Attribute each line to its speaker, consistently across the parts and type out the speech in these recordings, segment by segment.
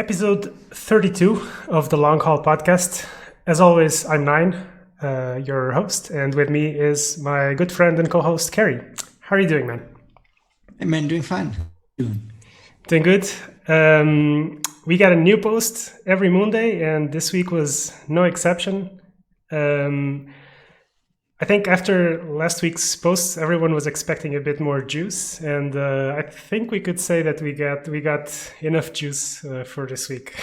Speaker 1: Episode 32 of the Long Haul Podcast. As always, I'm Nine, your host, and with me is my good friend and co-host, Carrie. How are you doing, man?
Speaker 2: Hey, man, doing fine.
Speaker 1: Doing good. We got a new post every Monday, and this week was no exception. I think after last week's post, everyone was expecting a bit more juice, and I think we could say that we got enough juice for this week.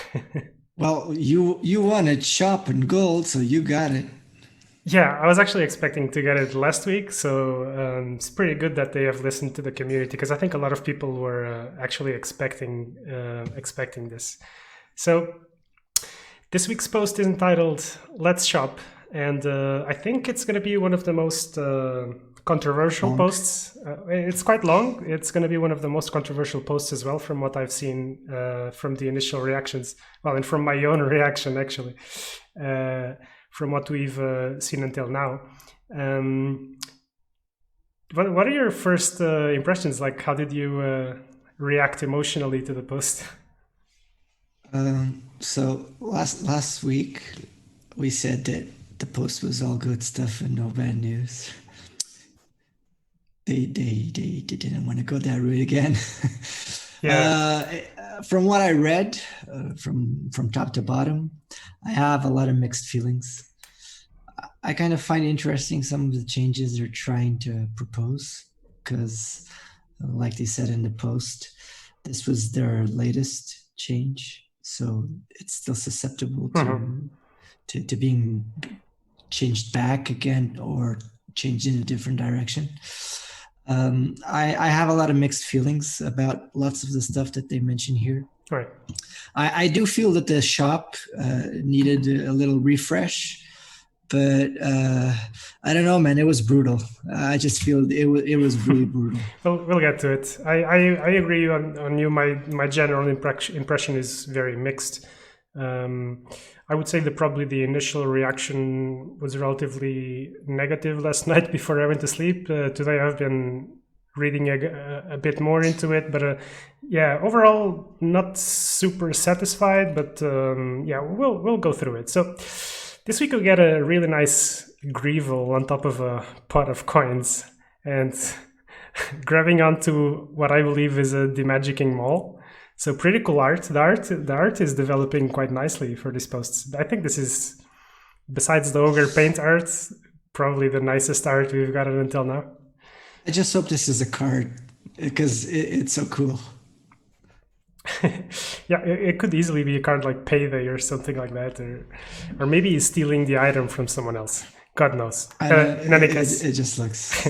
Speaker 2: Well, you wanted shop and gold, so you got it.
Speaker 1: Yeah, I was actually expecting to get it last week, so it's pretty good that they have listened to the community because I think a lot of people were actually expecting this. So this week's post is entitled "Let's Shop." And I think it's going to be one of the most controversial posts. It's quite long. It's going to be one of the most controversial posts as well, from what I've seen from the initial reactions. Well, and from my own reaction, actually, from what we've seen until now. What are your first impressions? Like, how did you react emotionally to the post?
Speaker 2: So last week, we said that the post was all good stuff and no bad news. They didn't want to go that route again.
Speaker 1: Yeah.
Speaker 2: From what I read, from top to bottom, I have a lot of mixed feelings. I kind of find interesting some of the changes they're trying to propose because, like they said in the post, this was their latest change, so it's still susceptible to being changed back again or changed in a different direction. I have a lot of mixed feelings about lots of the stuff that they mention here.
Speaker 1: Right.
Speaker 2: I do feel that the shop needed a little refresh, but I don't know, man. It was brutal. I just feel it was really brutal.
Speaker 1: We'll get to it. I agree on you. My general impression is very mixed. I would say that probably the initial reaction was relatively negative last night before I went to sleep. Today I've been reading a bit more into it, but yeah, overall not super satisfied. But yeah, we'll go through it. So this week we get a really nice Greevil on top of a pot of coins and grabbing onto what I believe is a demagicking mall. So pretty cool art. The art is developing quite nicely for these posts. I think this is, besides the ogre paint art, probably the nicest art we've gotten until now.
Speaker 2: I just hope this is a card because it's so cool.
Speaker 1: Yeah, it could easily be a card like Payday or something like that, or maybe he's stealing the item from someone else. God knows. In any case,
Speaker 2: it just looks.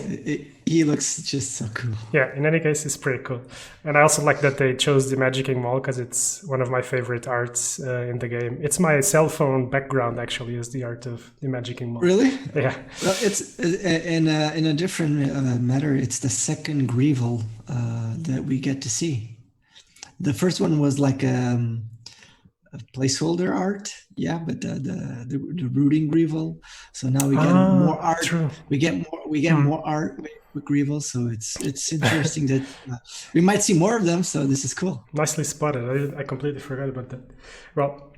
Speaker 2: He looks just so cool.
Speaker 1: Yeah, in any case, it's pretty cool. And I also like that they chose the Magicking Mall because it's one of my favorite arts in the game. It's my cell phone background, actually, is the art of the Magicking Mall.
Speaker 2: Really?
Speaker 1: Yeah.
Speaker 2: Well, it's in a different matter. It's the second Greevil that we get to see. The first one was like a placeholder art, yeah, but the rooting Greevil. So now we get more art.
Speaker 1: True.
Speaker 2: We get more art with Greevil. So it's interesting that we might see more of them. So this is cool.
Speaker 1: Nicely spotted. I completely forgot about that. Well,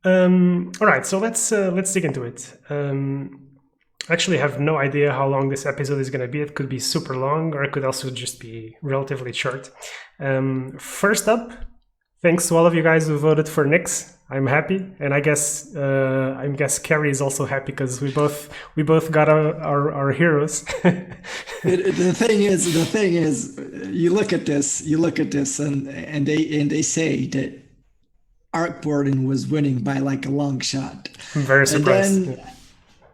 Speaker 1: all right. So let's dig into it. I actually have no idea how long this episode is going to be. It could be super long, or it could also just be relatively short. First up, thanks to all of you guys who voted for Nyx. I'm happy, and I guess Carrie is also happy because we both got our heroes.
Speaker 2: The thing is, you look at this, and they say that Arc Borden was winning by like a long shot.
Speaker 1: I'm very surprised.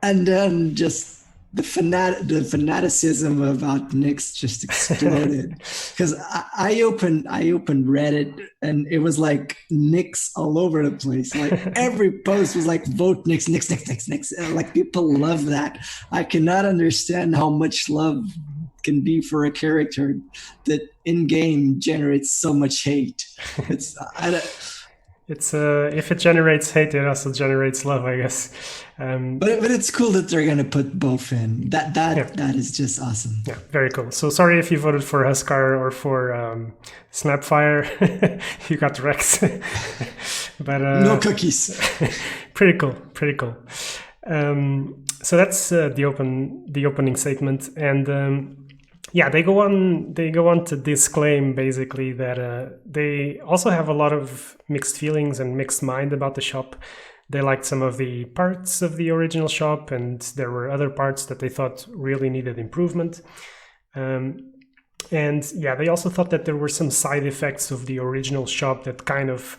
Speaker 2: And then just the fanaticism about Nyx just exploded because I opened Reddit and it was like Nyx all over the place. Like every post was like vote Nyx. Like people love that. I cannot understand how much love can be for a character that in game generates so much hate.
Speaker 1: It's if it generates hate, it also generates love, I guess.
Speaker 2: But it's cool that they're gonna put both in.
Speaker 1: Yeah,
Speaker 2: That is just awesome.
Speaker 1: yeah, very cool. So sorry if you voted for Huskar or for Snapfire, you got wrecked. But
Speaker 2: No cookies.
Speaker 1: pretty cool, pretty cool. So that's the opening statement, and yeah, they go on to disclaim basically that they also have a lot of mixed feelings and mixed mind about the shop. They liked some of the parts of the original shop, and there were other parts that they thought really needed improvement. And yeah, they also thought that there were some side effects of the original shop that kind of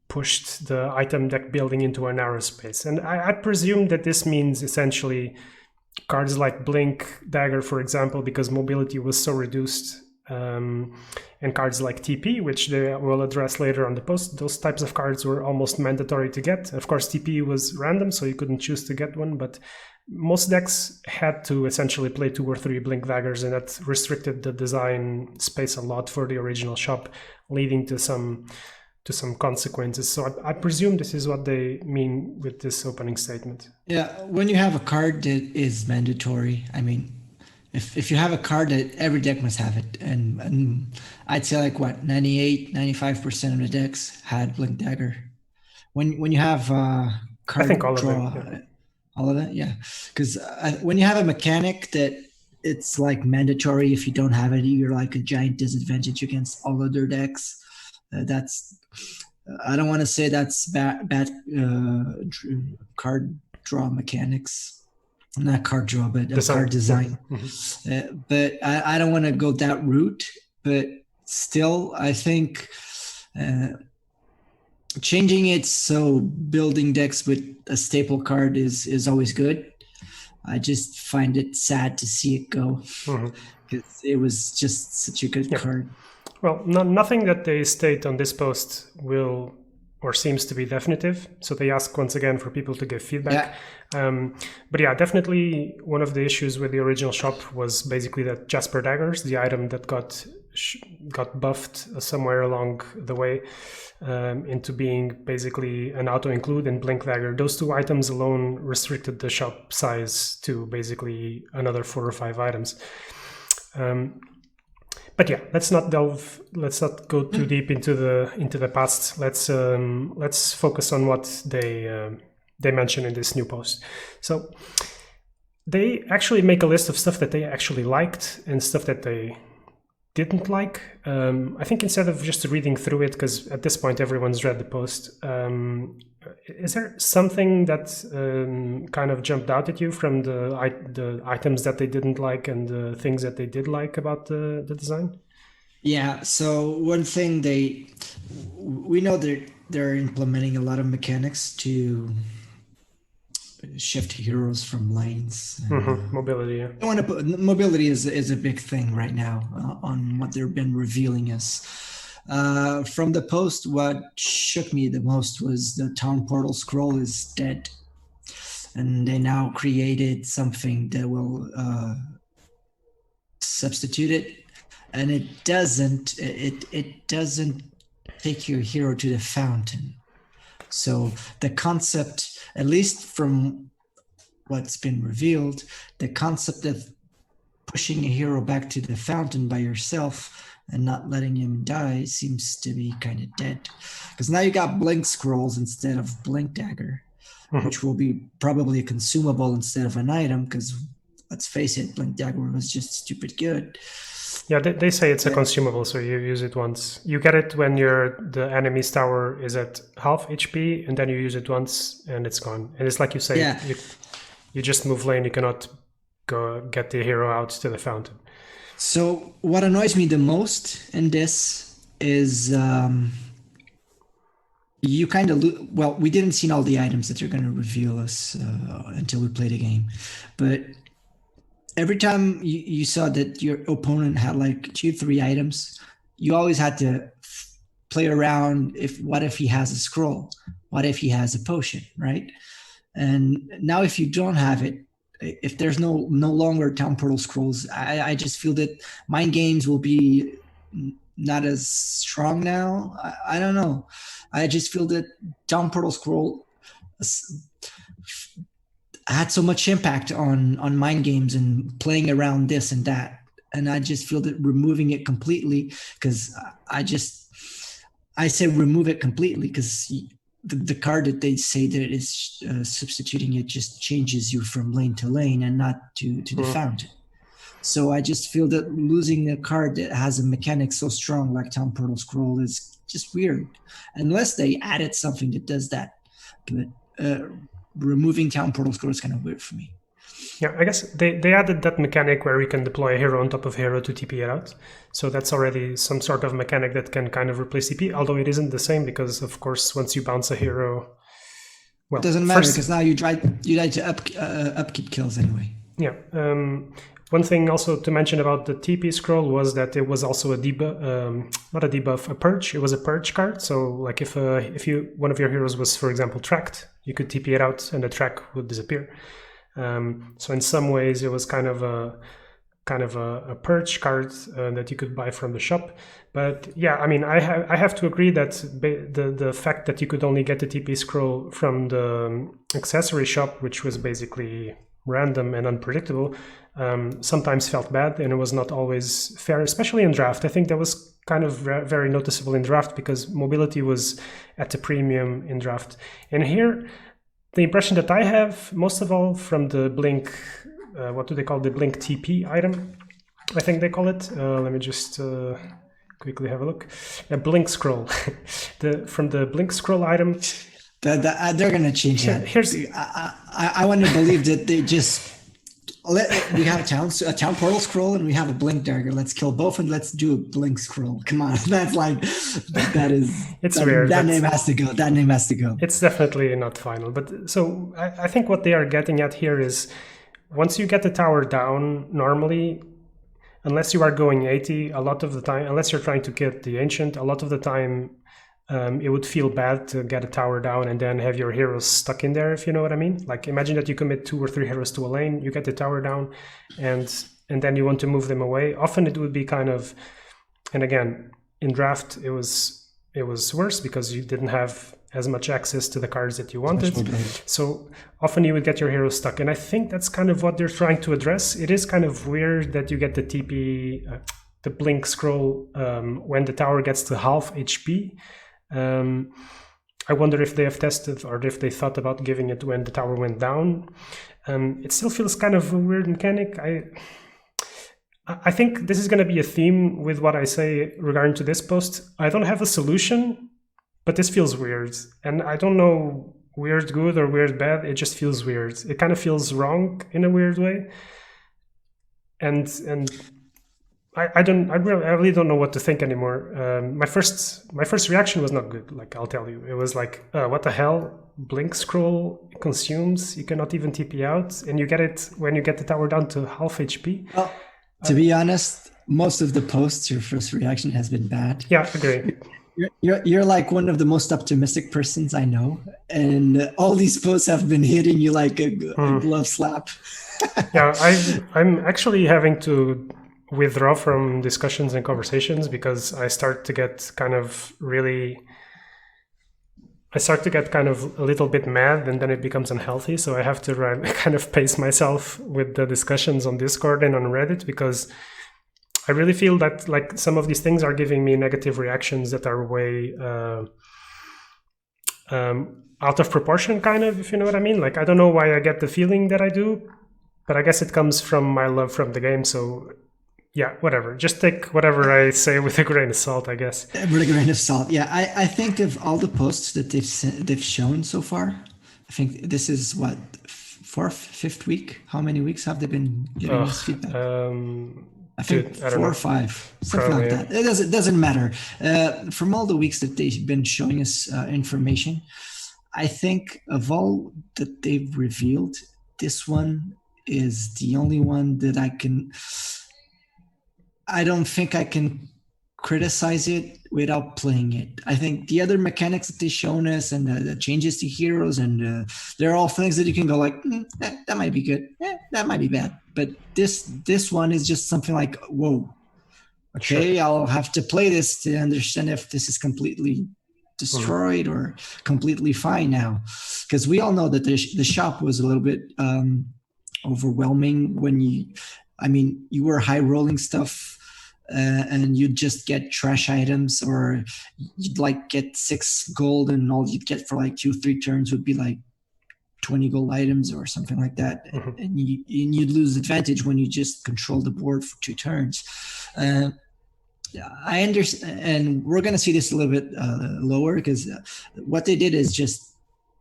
Speaker 1: pushed the item deck building into a narrow space. And I presume that this means essentially cards like Blink Dagger, for example, because mobility was so reduced, and cards like TP, which they will address later on the post, those types of cards were almost mandatory to get. Of course, TP was random, so you couldn't choose to get one, but most decks had to essentially play 2 or 3 Blink Daggers, and that restricted the design space a lot for the original shop, leading to some consequences. So I presume this is what they mean with this opening statement.
Speaker 2: Yeah, when you have a card that is mandatory, I mean, if you have a card that every deck must have it, and I'd say like what 98-95% of the decks had Blink Dagger. When you have card
Speaker 1: I think all
Speaker 2: draw,
Speaker 1: of them. Yeah.
Speaker 2: all of that, yeah, because when you have a mechanic that it's like mandatory, if you don't have it, you're like a giant disadvantage against all other decks. That's I don't want to say that's bad card draw mechanics. Not card draw, but card design. Mm-hmm. But I don't want to go that route. But still, I think changing it so building decks with a staple card is always good. I just find it sad to see it go because it was just such a good card.
Speaker 1: Well, nothing that they state on this post will or seems to be definitive. So they ask once again for people to give feedback. Yeah. But yeah, definitely one of the issues with the original shop was basically that Jasper Daggers, the item that got buffed somewhere along the way into being basically an auto-include and Blink Dagger. Those 2 items alone restricted the shop size to basically another 4 or 5 items. But yeah, let's not go too deep into the past. Let's focus on what they mention in this new post. So they actually make a list of stuff that they actually liked and stuff that they didn't like. I think instead of just reading through it, because at this point everyone's read the post, is there something that kind of jumped out at you from the items that they didn't like and the things that they did like about the design?
Speaker 2: Yeah, so one thing we know they're implementing a lot of mechanics to shift heroes from lanes.
Speaker 1: Mobility, yeah.
Speaker 2: Mobility is a big thing right now on what they've been revealing us. From the post, what shook me the most was the town portal scroll is dead, and they now created something that will substitute it, and it doesn't take your hero to the fountain. So the concept, at least from what's been revealed, the concept of pushing a hero back to the fountain by yourself and not letting him die seems to be kind of dead. Because now you got Blink Scrolls instead of Blink Dagger, which will be probably a consumable instead of an item, because let's face it, Blink Dagger was just stupid good.
Speaker 1: Yeah, they say it's a consumable, so you use it once. You get it when the enemy's tower is at half HP, and then you use it once, and it's gone. And it's like you say, you just move lane, you cannot go get the hero out to the fountain.
Speaker 2: So what annoys me the most in this is you kind of we didn't see all the items that they're going to reveal us until we play the game, but every time you saw that your opponent had like 2-3 items, you always had to play around. What if he has a scroll? What if he has a potion, right? And now if you don't have it, if there's no longer town portal scrolls, I just feel that mind games will be not as strong now. I don't know. I just feel that down portal scroll had so much impact on mind games and playing around this and that, and I just feel that removing it completely, because I say remove it completely because the card that they say that is substituting it just changes you from lane to lane and not to the fountain. So I just feel that losing a card that has a mechanic so strong like Town Portal Scroll is just weird, unless they added something that does that. But removing Town Portal Scroll is kind of weird for me.
Speaker 1: Yeah, I guess they added that mechanic where you can deploy a hero on top of hero to TP it out. So that's already some sort of mechanic that can kind of replace TP, although it isn't the same because, of course, once you bounce a hero...
Speaker 2: Well, it doesn't matter because now you try to upkeep kills anyway.
Speaker 1: Yeah. One thing also to mention about the TP scroll was that it was also a debuff, not a debuff, a purge. It was a purge card. So like if one of your heroes was, for example, tracked, you could TP it out and the track would disappear. So in some ways it was kind of a purge card that you could buy from the shop. But yeah, I mean, I have to agree that the fact that you could only get the TP scroll from the accessory shop, which was basically random and unpredictable, sometimes felt bad, and it was not always fair, especially in draft. I think that was kind of very noticeable in draft because mobility was at a premium in draft. And here, the impression that I have, most of all from the Blink, what do they call the Blink TP item? I think they call it. Let me just quickly have a look. A Blink scroll. From the Blink scroll item.
Speaker 2: They're going to change that. I want to believe that they just we have a town portal scroll and we have a blink dagger. Let's kill both and let's do a blink scroll. Come on, that's like it's weird. That name has to go. That name has to go.
Speaker 1: It's definitely not final. But so I think what they are getting at here is once you get the tower down, normally, unless you are going 80, a lot of the time, unless you're trying to get the ancient, a lot of the time. It would feel bad to get a tower down and then have your heroes stuck in there, if you know what I mean. Like imagine that you commit 2 or 3 heroes to a lane, you get the tower down, and then you want to move them away. Often it would be kind of, and again, in draft it was worse because you didn't have as much access to the cards that you wanted. So often you would get your heroes stuck, and I think that's kind of what they're trying to address. It is kind of weird that you get the TP, the blink scroll when the tower gets to half HP. I wonder if they have tested or if they thought about giving it when the tower went down. It still feels kind of a weird mechanic. I think this is going to be a theme with what I say regarding to this post. I don't have a solution, but this feels weird. And I don't know weird good or weird bad. It just feels weird. It kind of feels wrong in a weird way. And I really don't know what to think anymore. My first reaction was not good. Like I'll tell you, it was like, what the hell? Blink scroll consumes. You cannot even TP out, and you get it when you get the tower down to half HP.
Speaker 2: Well, to be honest, most of the posts, your first reaction has been bad.
Speaker 1: Yeah, agree.
Speaker 2: You're like one of the most optimistic persons I know, and all these posts have been hitting you like a glove slap.
Speaker 1: Yeah, I'm actually having to withdraw from discussions and conversations because I start to get kind of a little bit mad, and then it becomes unhealthy. So I have to kind of pace myself with the discussions on Discord and on Reddit, because I really feel that like some of these things are giving me negative reactions that are way out of proportion, kind of, if you know what I mean. Like I don't know why I get the feeling that I do, but I guess it comes from my love from the game. So yeah, whatever. Just take whatever I say with a grain of salt, I guess.
Speaker 2: With a grain of salt. Yeah, I think of all the posts that they've shown so far, I think this is what, 4th, 5th week? How many weeks have they been giving us feedback? I think 4 or 5, something probably, like that. It doesn't matter. From all the weeks that they've been showing us information, I think of all that they've revealed, this one is the only one that I don't think I can criticize it without playing it. I think the other mechanics that they've shown us and the changes to heroes, and they're all things that you can go like, that might be good, that might be bad. But this one is just something like, whoa, Okay, I'll have to play this to understand if this is completely destroyed or completely fine now. Because we all know that the shop was a little bit overwhelming when you were high rolling stuff and you'd just get trash items, or you'd like get 6 gold and all you'd get for like 2-3 turns would be like 20 gold items or something like that. And you'd lose advantage when you just control the board for 2 turns. I understand, and we're going to see this a little bit lower, because what they did is just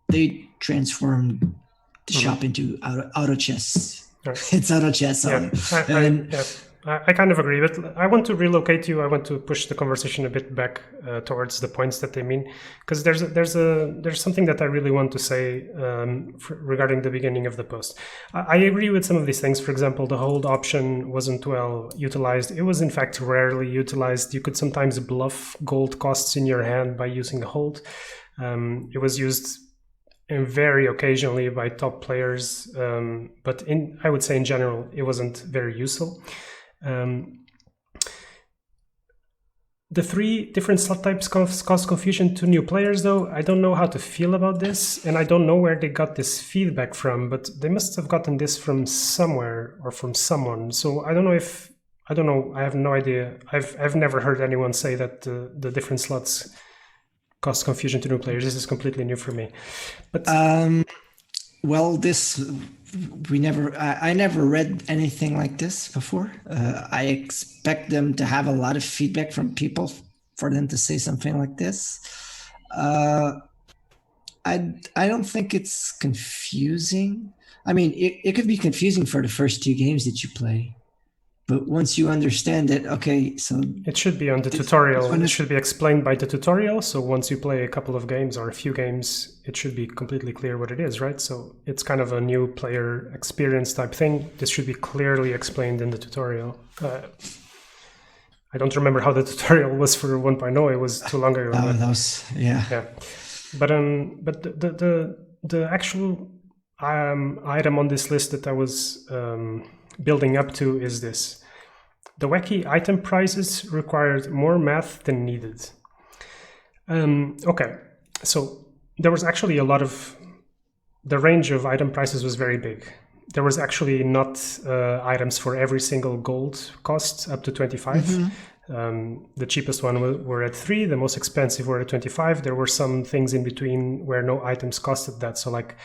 Speaker 2: they transformed the shop into auto chess. Right. It's auto chess.
Speaker 1: I kind of agree, but I want to relocate you. I want to push the conversation a bit back towards the points that they mean, because there's something that I really want to say regarding the beginning of the post. I agree with some of these things. For example, the hold option wasn't well utilized. It was in fact rarely utilized. You could sometimes bluff gold costs in your hand by using a hold. It was used very occasionally by top players, but I would say in general it wasn't very useful. The 3 different slot types cause confusion to new players, though. I don't know how to feel about this, and I don't know where they got this feedback from, but they must have gotten this from somewhere or from someone. So I don't know. I have no idea. I've never heard anyone say that the different slots cause confusion to new players. This is completely new for me. But
Speaker 2: well, I never read anything like this before. I expect them to have a lot of feedback from people for them to say something like this. I don't think it's confusing. I mean, it could be confusing for the first 2 games that you play, but once you understand it, okay, so
Speaker 1: it should be on the tutorial. It should be explained by the tutorial. So once you play a couple of games or a few games, it should be completely clear what it is, right? So it's kind of a new player experience type thing. This should be clearly explained in the tutorial. I don't remember how the tutorial was for 1.0. It was too long ago.
Speaker 2: Yeah.
Speaker 1: But the actual item on this list that I was building up to is this. The wacky item prices required more math than needed. Okay, so there was actually the range of item prices was very big. There was actually not items for every single gold cost up to 25. The cheapest one were at 3, the most expensive were at 25. There were some things in between where no items costed that. So like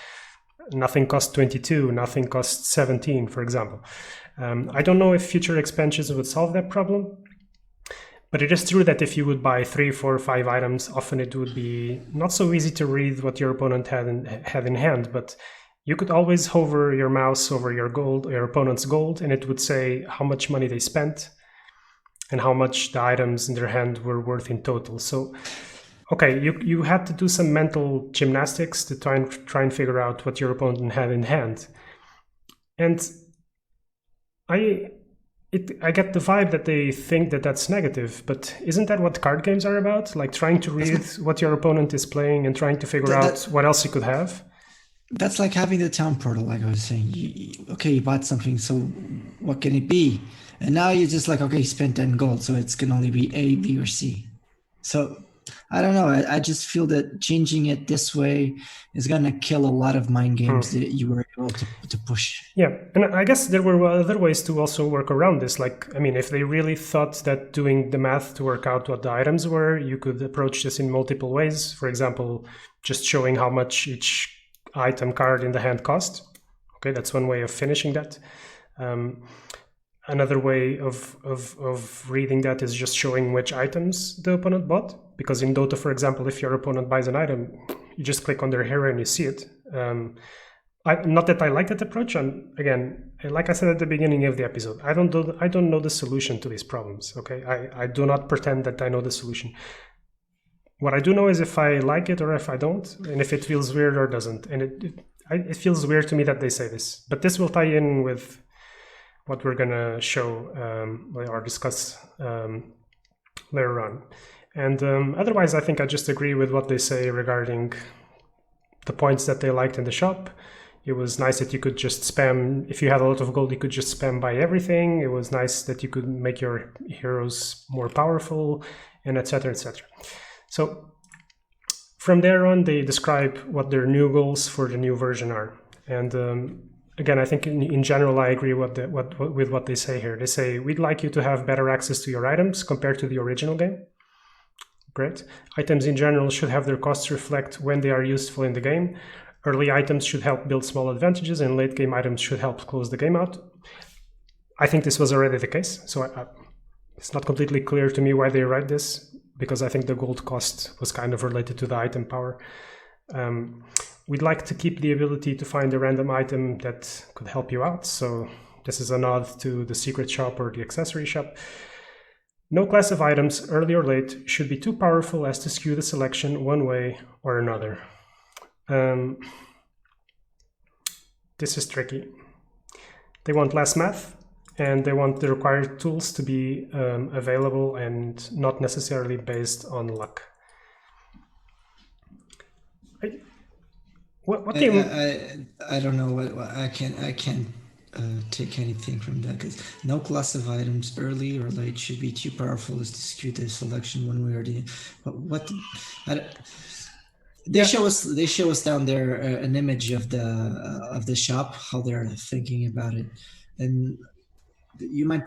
Speaker 1: nothing cost 22, nothing cost 17, for example. I don't know if future expansions would solve that problem, but it is true that if you would buy 3, 4, 5 items, often it would be not so easy to read what your opponent had in hand, but you could always hover your mouse over your opponent's gold, and it would say how much money they spent and how much the items in their hand were worth in total. So okay, you had to do some mental gymnastics to try and figure out what your opponent had in hand. And I get the vibe that they think that that's negative, but isn't that what card games are about? Like trying to read what your opponent is playing and trying to figure out what else you could have?
Speaker 2: That's like having the town portal, like I was saying. You bought something, so what can it be? And now you're just like, okay, you spent 10 gold, so it can only be A, B, or C. So I don't know. I just feel that changing it this way is going to kill a lot of mind games that you were able to push.
Speaker 1: Yeah, and I guess there were other ways to also work around this. Like, I mean, if they really thought that doing the math to work out what the items were, you could approach this in multiple ways. For example, just showing how much each item card in the hand cost. Okay, that's one way of finishing that. Another way of reading that is just showing which items the opponent bought. Because in Dota, for example, if your opponent buys an item, you just click on their hero and you see it. Not that I like that approach. And again, like I said at the beginning of the episode, I don't know the solution to these problems. Okay, I do not pretend that I know the solution. What I do know is if I like it or if I don't, and if it feels weird or doesn't. And it feels weird to me that they say this. But this will tie in with what we're going to show or discuss later on. And otherwise, I think I just agree with what they say regarding the points that they liked in the shop. It was nice that you could just spam, if you had a lot of gold, you could just spam buy everything. It was nice that you could make your heroes more powerful, and etc., etc. So from there on, they describe what their new goals for the new version are. And again, I think in general, I agree with what they say here. They say, we'd like you to have better access to your items compared to the original game. Great. Items in general should have their costs reflect when they are useful in the game. Early items should help build small advantages, and late game items should help close the game out. I think this was already the case, so it's not completely clear to me why they write this, because I think the gold cost was kind of related to the item power. We'd like to keep the ability to find a random item that could help you out, so this is a nod to the secret shop or the accessory shop. No class of items, early or late, should be too powerful as to skew the selection one way or another. This is tricky. They want less math, and they want the required tools to be available and not necessarily based on luck. What do you?
Speaker 2: I don't know what I can't take anything from that, because no class of items, early or late, should be too powerful as to skew the selection one way or the other. They show us down there an image of the shop, how they're thinking about it, and you mind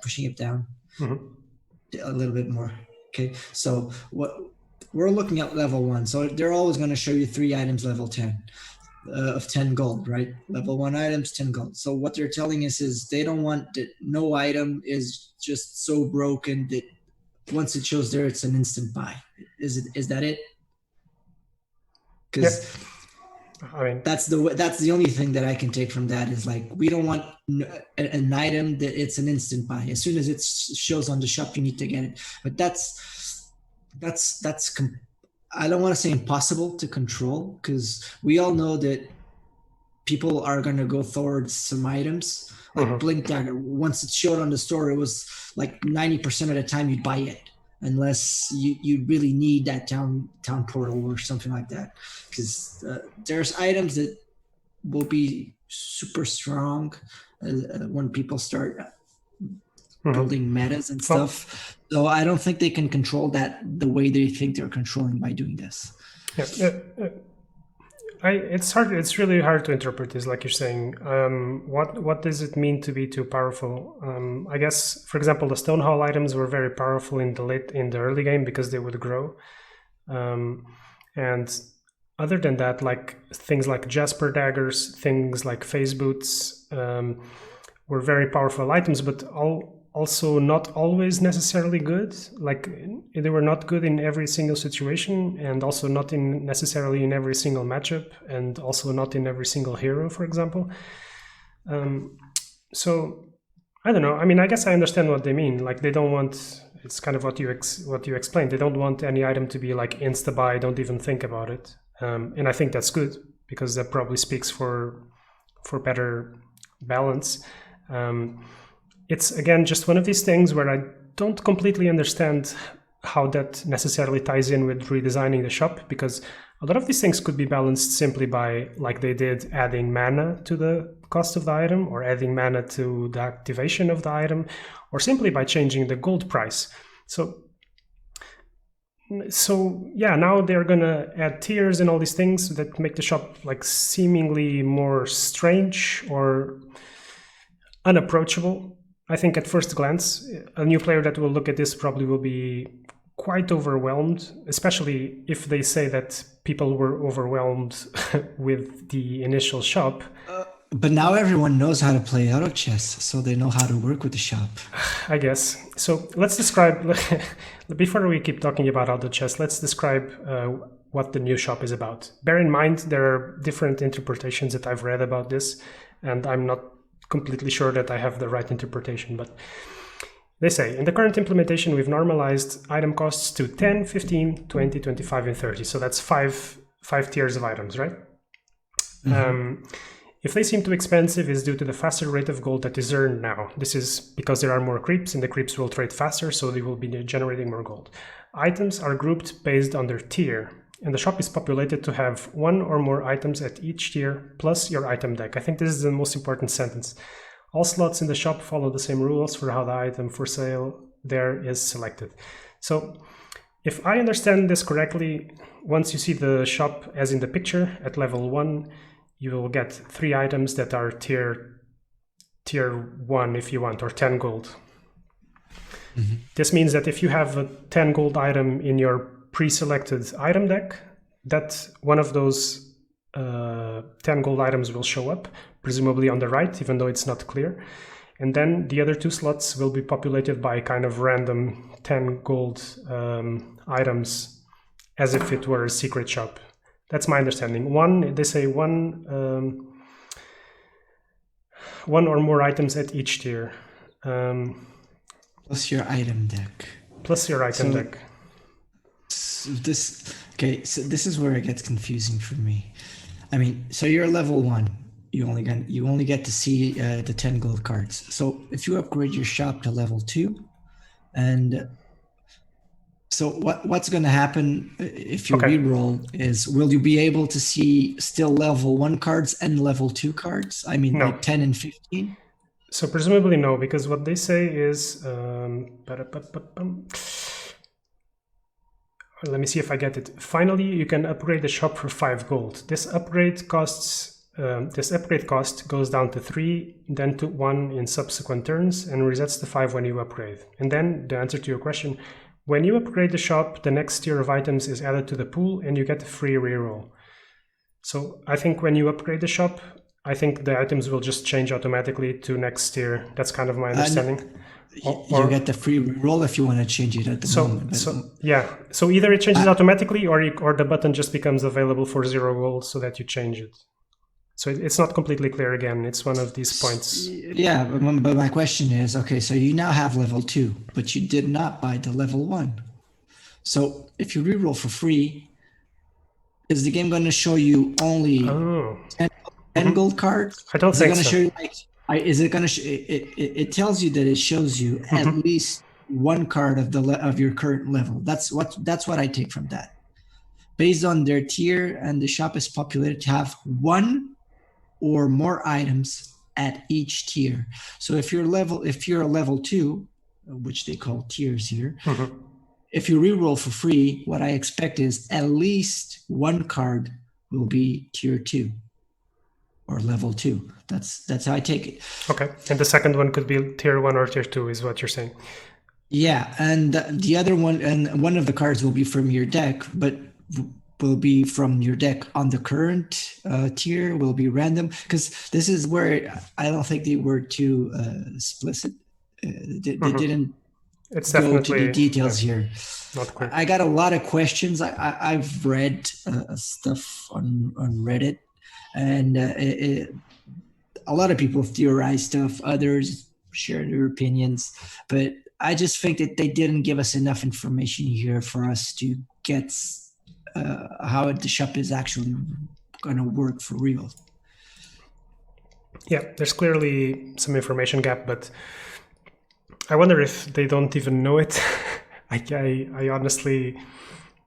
Speaker 2: pushing it down a little bit more? Okay, so what we're looking at level 1, so they're always going to show you 3 items level 10 of 10 gold, right? Level 1 items, 10 gold. So what they're telling us is they don't want that no item is just so broken that once it shows there, it's an instant buy. Is that it? Because
Speaker 1: I mean,
Speaker 2: that's the only thing that I can take from that is like, we don't want an item that it's an instant buy. As soon as it shows on the shop, you need to get it. But that's I don't want to say impossible to control, because we all know that people are going to go towards some items like Blink Dagger. Once it's showed on the store, it was like 90% of the time you'd buy it, unless you really need that town portal or something like that, because there's items that will be super strong when people start building metas and stuff. So I don't think they can control that the way they think they're controlling by doing this.
Speaker 1: It's hard. It's really hard to interpret this, like you're saying. What does it mean to be too powerful? I guess, for example, the Stone Hall items were very powerful in the early game because they would grow, and other than that, like things like Jasper daggers, things like phase boots, were very powerful items, but also not always necessarily good. Like they were not good in every single situation, and also not necessarily in every single matchup, and also not in every single hero, for example. So I don't know. I mean, I guess I understand what they mean. Like they don't want. It's kind of what you explained. They don't want any item to be like insta buy. Don't even think about it. And I think that's good, because that probably speaks for better balance. It's, again, just one of these things where I don't completely understand how that necessarily ties in with redesigning the shop, because a lot of these things could be balanced simply by, like they did, adding mana to the cost of the item, or adding mana to the activation of the item, or simply by changing the gold price. So yeah, now they're gonna add tiers and all these things that make the shop like seemingly more strange or unapproachable. I think at first glance, a new player that will look at this probably will be quite overwhelmed, especially if they say that people were overwhelmed with the initial shop.
Speaker 2: But now everyone knows how to play auto chess, so they know how to work with the shop.
Speaker 1: I guess. So let's describe, before we keep talking about auto chess, let's describe what the new shop is about. Bear in mind, there are different interpretations that I've read about this, and I'm not completely sure that I have the right interpretation, but they say, in the current implementation, we've normalized item costs to 10, 15, 20, 25, and 30. So that's five tiers of items, right? If they seem too expensive, it's due to the faster rate of gold that is earned now. This is because there are more creeps, and the creeps will trade faster, so they will be generating more gold. Items are grouped based on their tier. and the shop is populated to have one or more items at each tier plus your item deck. I think this is the most important sentence. All slots in the shop follow the same rules for how the item for sale there is selected. So if I understand this correctly, once you see the shop as in the picture at level 1, you will get 3 items that are tier 1 if you want, or 10 gold. Mm-hmm. This means that if you have a 10 gold item in your pre-selected item deck, that one of those 10 gold items will show up, presumably on the right, even though it's not clear. And then the other 2 slots will be populated by kind of random 10 gold items, as if it were a secret shop. That's my understanding. They say one or more items at each tier.
Speaker 2: Plus your item deck.
Speaker 1: Plus your item deck.
Speaker 2: So this is where it gets confusing for me. I mean, so you're level 1. You only get to see the 10 gold cards. So if you upgrade your shop to level 2, and so what's going to happen if you reroll is, will you be able to see still level 1 cards and level 2 cards? I mean, no. Like 10 and 15?
Speaker 1: So presumably no, because what they say is, let me see if I get it. Finally, you can upgrade the shop for 5 gold. This upgrade cost goes down to 3, then to 1 in subsequent turns, and resets to 5 when you upgrade. And then the answer to your question, when you upgrade the shop, the next tier of items is added to the pool and you get a free reroll. So I think when you upgrade the shop, I think the items will just change automatically to next tier. That's kind of my understanding.
Speaker 2: You get the free reroll if you want to change it at the moment.
Speaker 1: So either it changes automatically, or the button just becomes available for 0 gold so that you change it. So it's not completely clear again. It's one of these points.
Speaker 2: Yeah, but my question is, okay, so you now have level 2, but you did not buy the level 1. So if you reroll for free, is the game going to show you only 10 gold cards?
Speaker 1: I don't think so.
Speaker 2: Show you is it going to? It tells you that it shows you at least 1 card of your current level. That's what I take from that. Based on their tier, and the shop is populated to have 1 or more items at each tier. So if you're a level 2, which they call tiers here, if you reroll for free, what I expect is at least 1 card will be tier 2 or level 2. That's how I take it.
Speaker 1: Okay, and the second one could be tier 1 or tier 2 is what you're saying.
Speaker 2: Yeah, and the other one, and one of the cards will be from your deck, but will be from your deck on the current tier, will be random, because this is where I don't think they were too explicit. They didn't go to the details here.
Speaker 1: Not clear.
Speaker 2: I got a lot of questions. I've read stuff on Reddit, and a lot of people theorize stuff. Others share their opinions, but I just think that they didn't give us enough information here for us to get how the shop is actually going to work for real.
Speaker 1: Yeah, there's clearly some information gap, but I wonder if they don't even know it. I honestly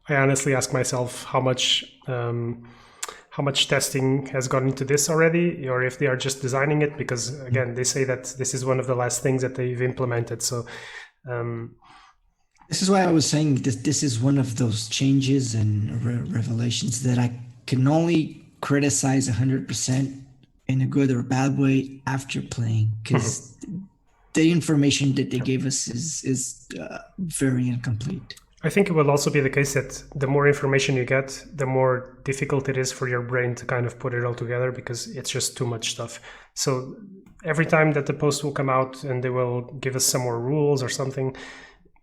Speaker 1: ask myself how much testing has gone into this already, or if they are just designing it, because again, they say that this is one of the last things that they've implemented. So
Speaker 2: this is why I was saying this is one of those changes and revelations that I can only criticize 100% in a good or bad way after playing, because the information that they gave us is very incomplete.
Speaker 1: I think it will also be the case that the more information you get, the more difficult it is for your brain to kind of put it all together, because it's just too much stuff. So every time that the post will come out and they will give us some more rules or something,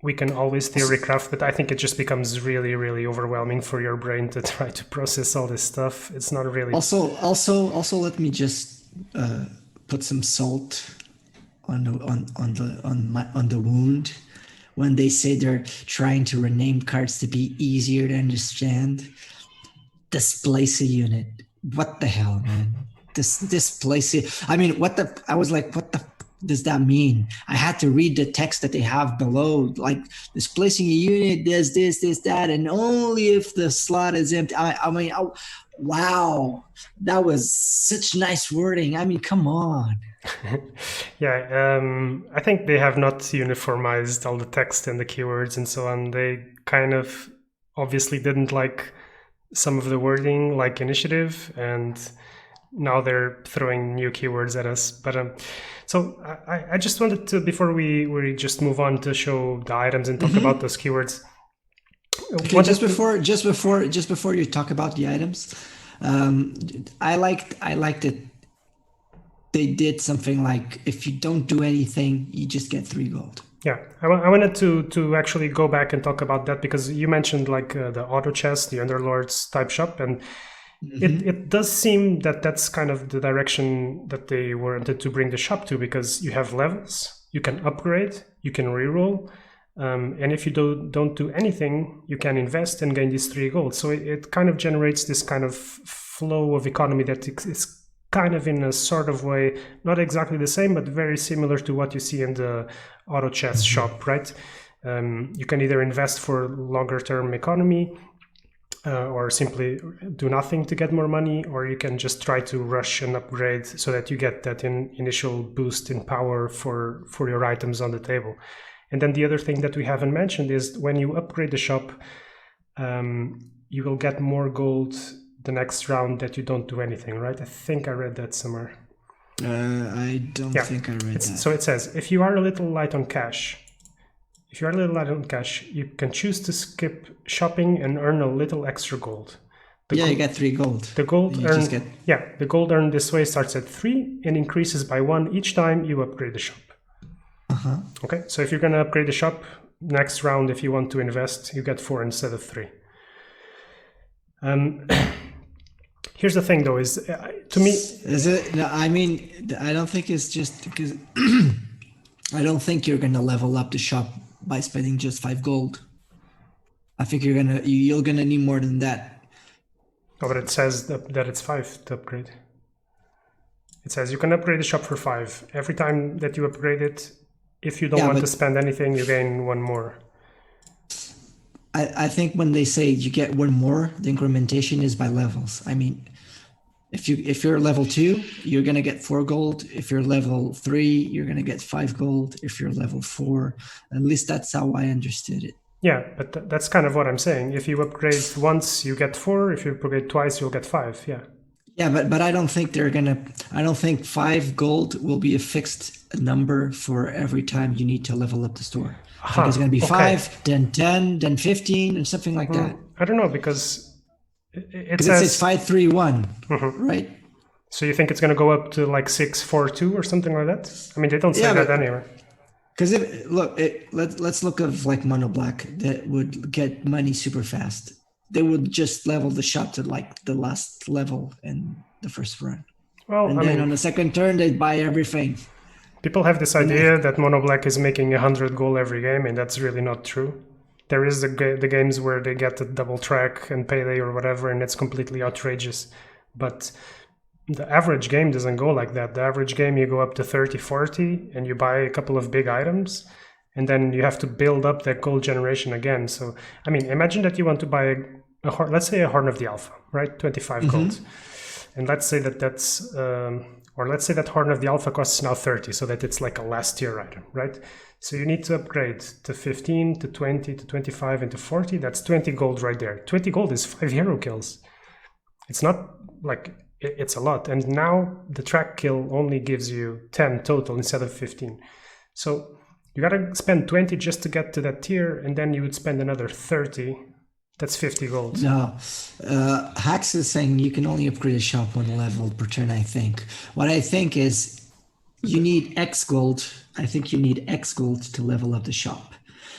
Speaker 1: we can always theory craft, but I think it just becomes really, really overwhelming for your brain to try to process all this stuff. It's not really.
Speaker 2: Also, let me just put some salt on the wound when they say they're trying to rename cards to be easier to understand. Displace a unit. What the hell, man? Displace it. I mean, I was like, what the does that mean? I had to read the text that they have below, like displacing a unit does this, that, and only if the slot is empty. Wow, that was such nice wording. I mean, come on.
Speaker 1: Yeah, I think they have not uniformized all the text and the keywords and so on. They kind of obviously didn't like some of the wording, like initiative, and now they're throwing new keywords at us. But so I just wanted to, before we just move on to show the items and talk about those keywords.
Speaker 2: Okay, just before you talk about the items, I liked it. They did something like, if you don't do anything, you just get 3 gold.
Speaker 1: Yeah, I wanted to actually go back and talk about that, because you mentioned like the auto chest, the Underlords type shop, and it does seem that that's kind of the direction that they wanted to bring the shop to, because you have levels, you can upgrade, you can reroll, and if you don't do anything, you can invest and gain these 3 gold. So it kind of generates this kind of flow of economy that is kind of in a sort of way, not exactly the same, but very similar to what you see in the auto chest shop, right? You can either invest for longer term economy, or simply do nothing to get more money, or you can just try to rush and upgrade so that you get that initial boost in power for your items on the table. And then the other thing that we haven't mentioned is when you upgrade the shop, you will get more gold the next round that you don't do anything, right? I think I read that somewhere.
Speaker 2: I don't think I read that.
Speaker 1: So it says, if you are a little light on cash, you can choose to skip shopping and earn a little extra gold.
Speaker 2: You get 3 gold.
Speaker 1: The gold earned this way starts at 3 and increases by 1 each time you upgrade the shop. Okay, so if you're going to upgrade the shop, next round, if you want to invest, you get 4 instead of 3. Here's the thing, though, is to me...
Speaker 2: Is it? No, I mean, I don't think it's just because... I don't think you're going to level up the shop by spending just 5 gold. I think you're gonna need more than that.
Speaker 1: Oh, but it says that it's 5 to upgrade. It says you can upgrade the shop for 5. Every time that you upgrade it, if you don't want to spend anything, you gain 1 more.
Speaker 2: I think when they say you get 1 more, the incrementation is by levels. I mean, if you're level 2, you're gonna get 4 gold. If you're level 3, you're gonna get 5 gold. If you're level 4, at least that's how I understood it.
Speaker 1: Yeah, but that's kind of what I'm saying. If you upgrade once, you get 4. If you upgrade twice, you'll get 5. Yeah.
Speaker 2: Yeah, but I don't think I don't think 5 gold will be a fixed number for every time you need to level up the store. I think it's going to be 5, then 10, then 15, and something like that.
Speaker 1: I don't know, because it
Speaker 2: says 5, 3, 1, right?
Speaker 1: So you think it's going to go up to like 6, 4, 2 or something like that? I mean, they don't say that anywhere.
Speaker 2: Because let's look at like Mono Black that would get money super fast. They would just level the shop to like the last level in the first run. Well, and then on the second turn, they'd buy everything.
Speaker 1: People have this idea that Mono Black is making 100 gold every game, and that's really not true. There is the games where they get the double track and payday or whatever, and it's completely outrageous. But the average game doesn't go like that. The average game, you go up to 30, 40, and you buy a couple of big items, and then you have to build up that gold generation again. So, I mean, imagine that you want to buy let's say a Horn of the Alpha, right? 25 gold. And let's say that's... or let's say that Horn of the Alpha costs now 30, so that it's like a last tier item, right? So you need to upgrade to 15, to 20, to 25, and to 40. That's 20 gold right there. 20 gold is 5 hero kills. It's not like... It's a lot. And now the track kill only gives you 10 total instead of 15. So you gotta spend 20 just to get to that tier, and then you would spend another 30. That's 50 gold.
Speaker 2: No. Hax is saying you can only upgrade a shop 1 level per turn, I think. What I think is you need X gold. I think you need X gold to level up the shop.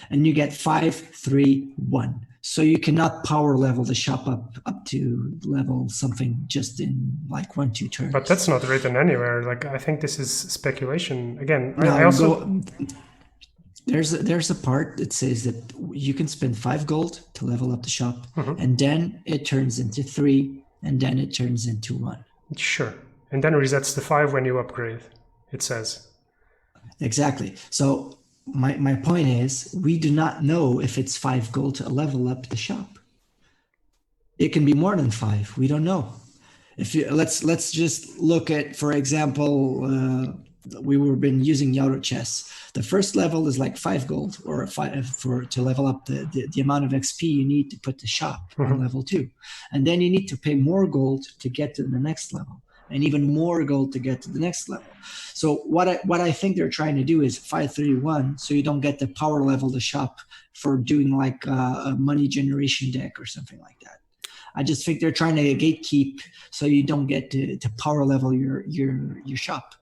Speaker 2: And you get 5, 3, 1. So you cannot power level the shop up to level something just in like 1, 2 turns.
Speaker 1: But that's not written anywhere. Like, I think this is speculation. Again,
Speaker 2: no, I also... There's a part that says that you can spend 5 gold to level up the shop, and then it turns into 3, and then it turns into 1.
Speaker 1: Sure. And then resets to 5 when you upgrade, it says.
Speaker 2: Exactly. So my point is, we do not know if it's 5 gold to level up the shop. It can be more than 5. We don't know. If you let's just look at, for example, we were been using Yauto chess. The first level is like 5 gold, or 5 for to level up the amount of XP you need to put the shop on level 2, and then you need to pay more gold to get to the next level, and even more gold to get to the next level. So what I think they're trying to do is 531, so you don't get the power level the shop for doing like a money generation deck or something like that. I just think they're trying to gatekeep so you don't get to power level your shop.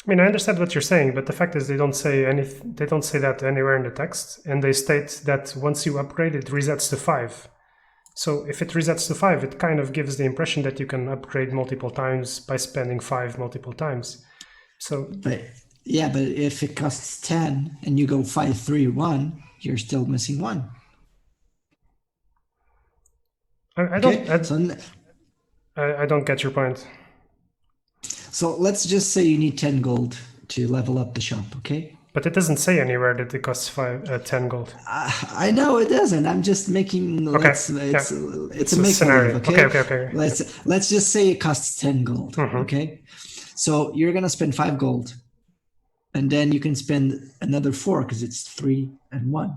Speaker 1: I mean, I understand what you're saying, but the fact is they don't say that anywhere in the text, and they state that once you upgrade, it resets to 5. So if it resets to 5, it kind of gives the impression that you can upgrade multiple times by spending 5 multiple times. So,
Speaker 2: but if it costs 10 and you go 531, you're still missing 1.
Speaker 1: I don't get your point.
Speaker 2: So let's just say you need 10 gold to level up the shop, okay?
Speaker 1: But it doesn't say anywhere that it costs 10 gold.
Speaker 2: I know it doesn't. I'm just making.
Speaker 1: Okay.
Speaker 2: It's a make
Speaker 1: scenario.
Speaker 2: Okay?
Speaker 1: Okay.
Speaker 2: Let's just say it costs 10 gold. Okay. So you're gonna spend 5 gold, and then you can spend another 4 because it's 3 and 1.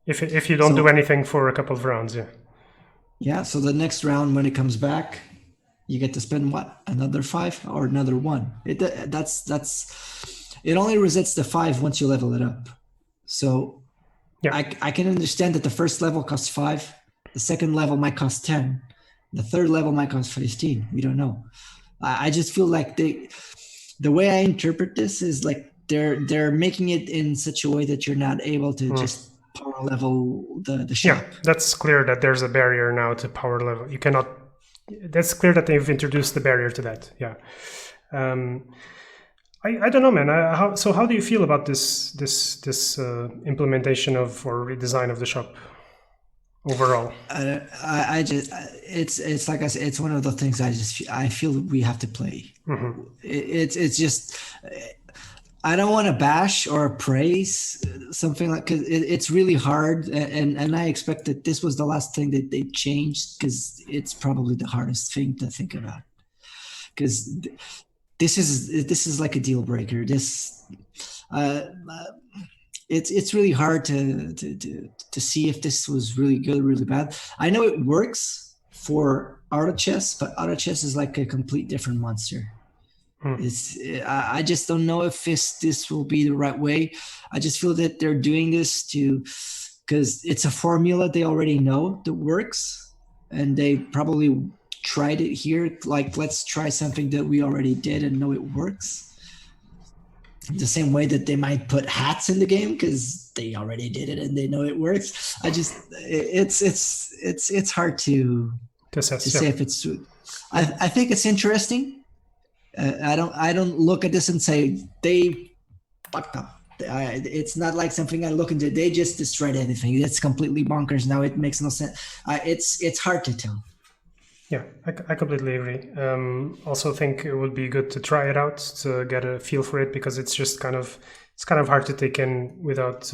Speaker 1: If you don't do anything for a couple of rounds, yeah.
Speaker 2: Yeah. So the next round, when it comes back, you get to spend what? Another 5 or another 1. It only resets the 5 once you level it up. So yeah. I can understand that the first level costs 5, the second level might cost 10, the third level might cost 15. We don't know. I just feel like the way I interpret this is like they're making it in such a way that you're not able to just power level the shop.
Speaker 1: Yeah, that's clear that there's a barrier now to power level. You cannot. That's clear that they've introduced the barrier to that. Yeah. I don't know, man. How do you feel about this implementation of or redesign of the shop overall?
Speaker 2: It's like I said, it's one of the things I feel we have to play. It's just, I don't want to bash or praise something like, because it's really hard, and I expect that this was the last thing that they changed, because it's probably the hardest thing to think about, because this is like a deal breaker. It's really hard to see if this was really good or really bad. I know it works for auto chess, but auto chess is like a complete different monster. I just don't know if this will be the right way. I just feel that they're doing this because it's a formula they already know that works, and they probably tried it here. Like, let's try something that we already did and know it works. The same way that they might put hats in the game because they already did it and they know it works. It's hard to say if it's. I think it's interesting. I don't look at this and say they fucked up. It's not like something I look into. They just destroyed everything. It's completely bonkers now. It makes no sense. It's hard to tell.
Speaker 1: Yeah, I completely agree. Also think it would be good to try it out to get a feel for it, because it's just kind of hard to take in without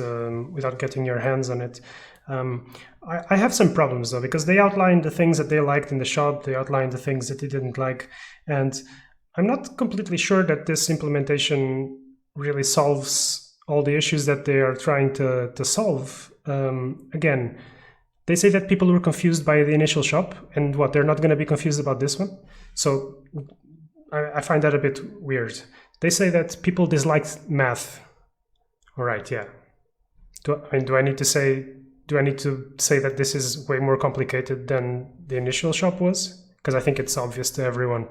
Speaker 1: getting your hands on it. I have some problems though, because they outlined the things that they liked in the shop, they outlined the things that they didn't like, and I'm not completely sure that this implementation really solves all the issues that they are trying to solve. Again, they say that people were confused by the initial shop, and they're not going to be confused about this one. So I find that a bit weird. They say that people disliked math. All right, yeah. Do I need to say that this is way more complicated than the initial shop was? Because I think it's obvious to everyone.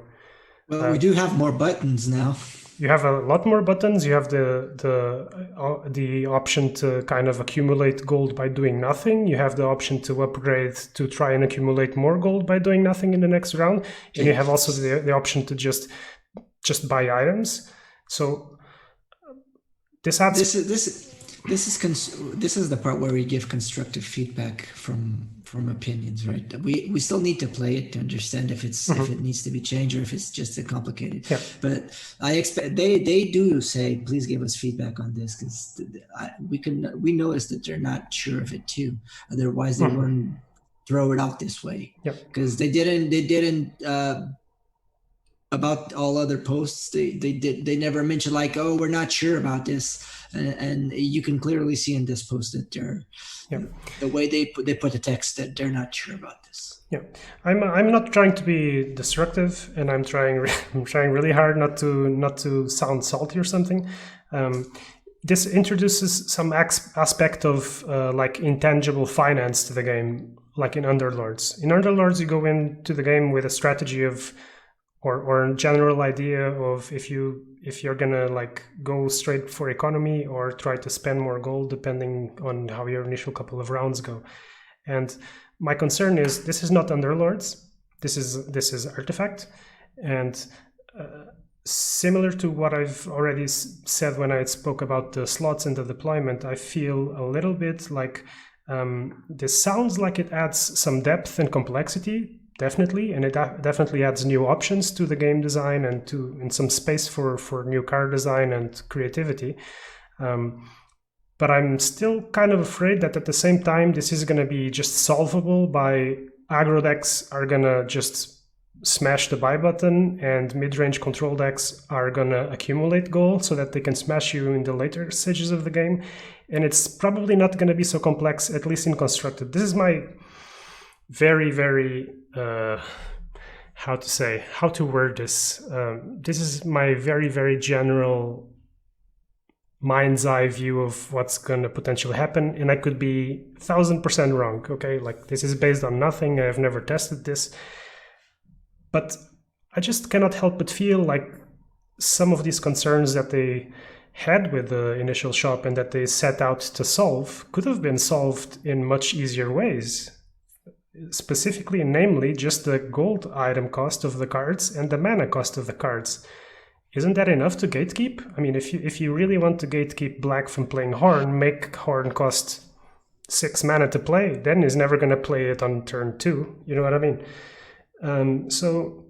Speaker 2: Well, we do have more buttons now.
Speaker 1: You have a lot more buttons. You have the option to kind of accumulate gold by doing nothing. You have the option to upgrade to try and accumulate more gold by doing nothing in the next round. And you have also the option to just buy items. So this
Speaker 2: this is the part where we give constructive feedback from opinions, right? We still need to play it to understand if it needs to be changed or if it's just complicated.
Speaker 1: Yeah.
Speaker 2: But I expect they do say, please give us feedback on this, because we notice that they're not sure of it too. Otherwise, they wouldn't throw it out this way. Because they didn't. About all other posts, they never mentioned like, oh, we're not sure about this, and you can clearly see in this post that the way they put the text that they're not sure about this.
Speaker 1: Yeah, I'm not trying to be destructive, and I'm trying really hard not to sound salty or something. This introduces some aspect of like intangible finance to the game, like in Underlords. In Underlords, you go into the game with a strategy of or a general idea of if you're gonna like go straight for economy or try to spend more gold depending on how your initial couple of rounds go. And my concern is this is not Underlords. This is Artifact, and similar to what I've already said when I spoke about the slots and the deployment, I feel a little bit like this sounds like it adds some depth and complexity. Definitely, and it definitely adds new options to the game design and some space for new card design and creativity. But I'm still kind of afraid that at the same time, this is going to be just solvable by aggro decks are going to just smash the buy button, and mid-range control decks are going to accumulate gold so that they can smash you in the later stages of the game. And it's probably not going to be so complex, at least in Constructed. This is my very, very how to word this. This is my very, very general mind's eye view of what's going to potentially happen, and I could be 1000% wrong. Okay, like this is based on nothing. I've never tested this, but I just cannot help but feel like some of these concerns that they had with the initial shop and that they set out to solve could have been solved in much easier ways. Specifically, namely, just the gold item cost of the cards and the mana cost of the cards. Isn't that enough to gatekeep? I mean, if you really want to gatekeep black from playing Horn, make Horn cost 6 mana to play, then he's never going to play it on turn 2. You know what I mean? So,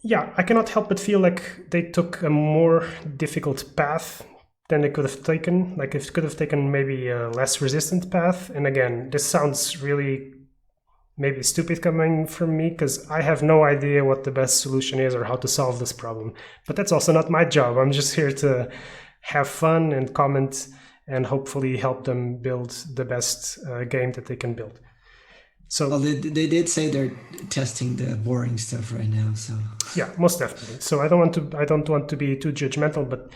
Speaker 1: yeah, I cannot help but feel like they took a more difficult path than they could have taken. Like it could have taken maybe a less resistant path. And again, this sounds really maybe stupid coming from me because I have no idea what the best solution is or how to solve this problem. But that's also not my job. I'm just here to have fun and comment and hopefully help them build the best game that they can build. So
Speaker 2: well, they did say they're testing the boring stuff right now. So
Speaker 1: yeah, most definitely. So I don't want to be too judgmental, but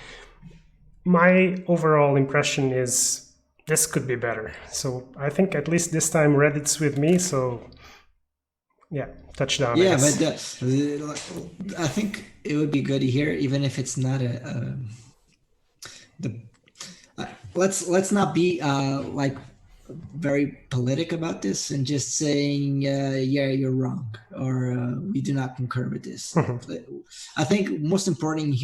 Speaker 1: my overall impression is this could be better. So I think at least this time Reddit's with me. So yeah, touchdown.
Speaker 2: Yeah, but I think it would be good to hear, even if it's not let's not be like very politic about this and just saying yeah, you're wrong, or we do not concur with this. I think most important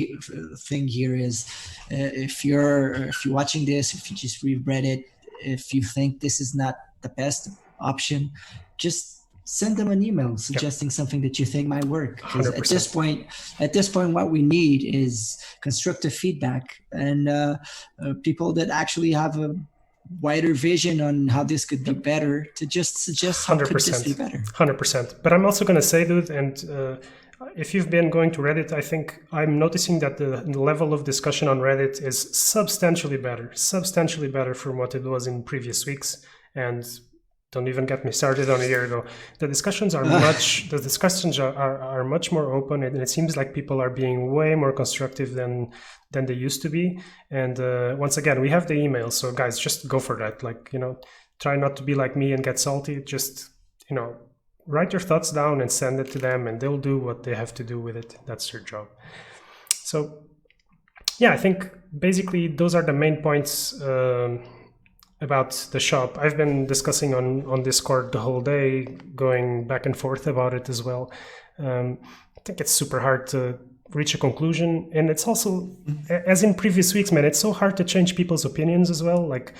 Speaker 2: thing here is if you're watching this, if you just reread it, if you think this is not the best option, just send them an email suggesting something that you think might work. Because at this point, what we need is constructive feedback and people that actually have a wider vision on how this could be better to just suggest how 100%. Could this be better.
Speaker 1: 100%. But I'm also going to say, dude, and if you've been going to Reddit, I think I'm noticing that the level of discussion on Reddit is substantially better from what it was in previous weeks. And don't even get me started on a year ago. The discussions are much more open, and it seems like people are being way more constructive than they used to be. And once again, we have the email, so guys, just go for that. Like, try not to be like me and get salty. Just, write your thoughts down and send it to them, and they'll do what they have to do with it. That's their job. So, yeah, I think basically those are the main points about the shop. I've been discussing on Discord the whole day, going back and forth about it as well. I think it's super hard to reach a conclusion. And it's also, as in previous weeks, man, it's so hard to change people's opinions as well. Like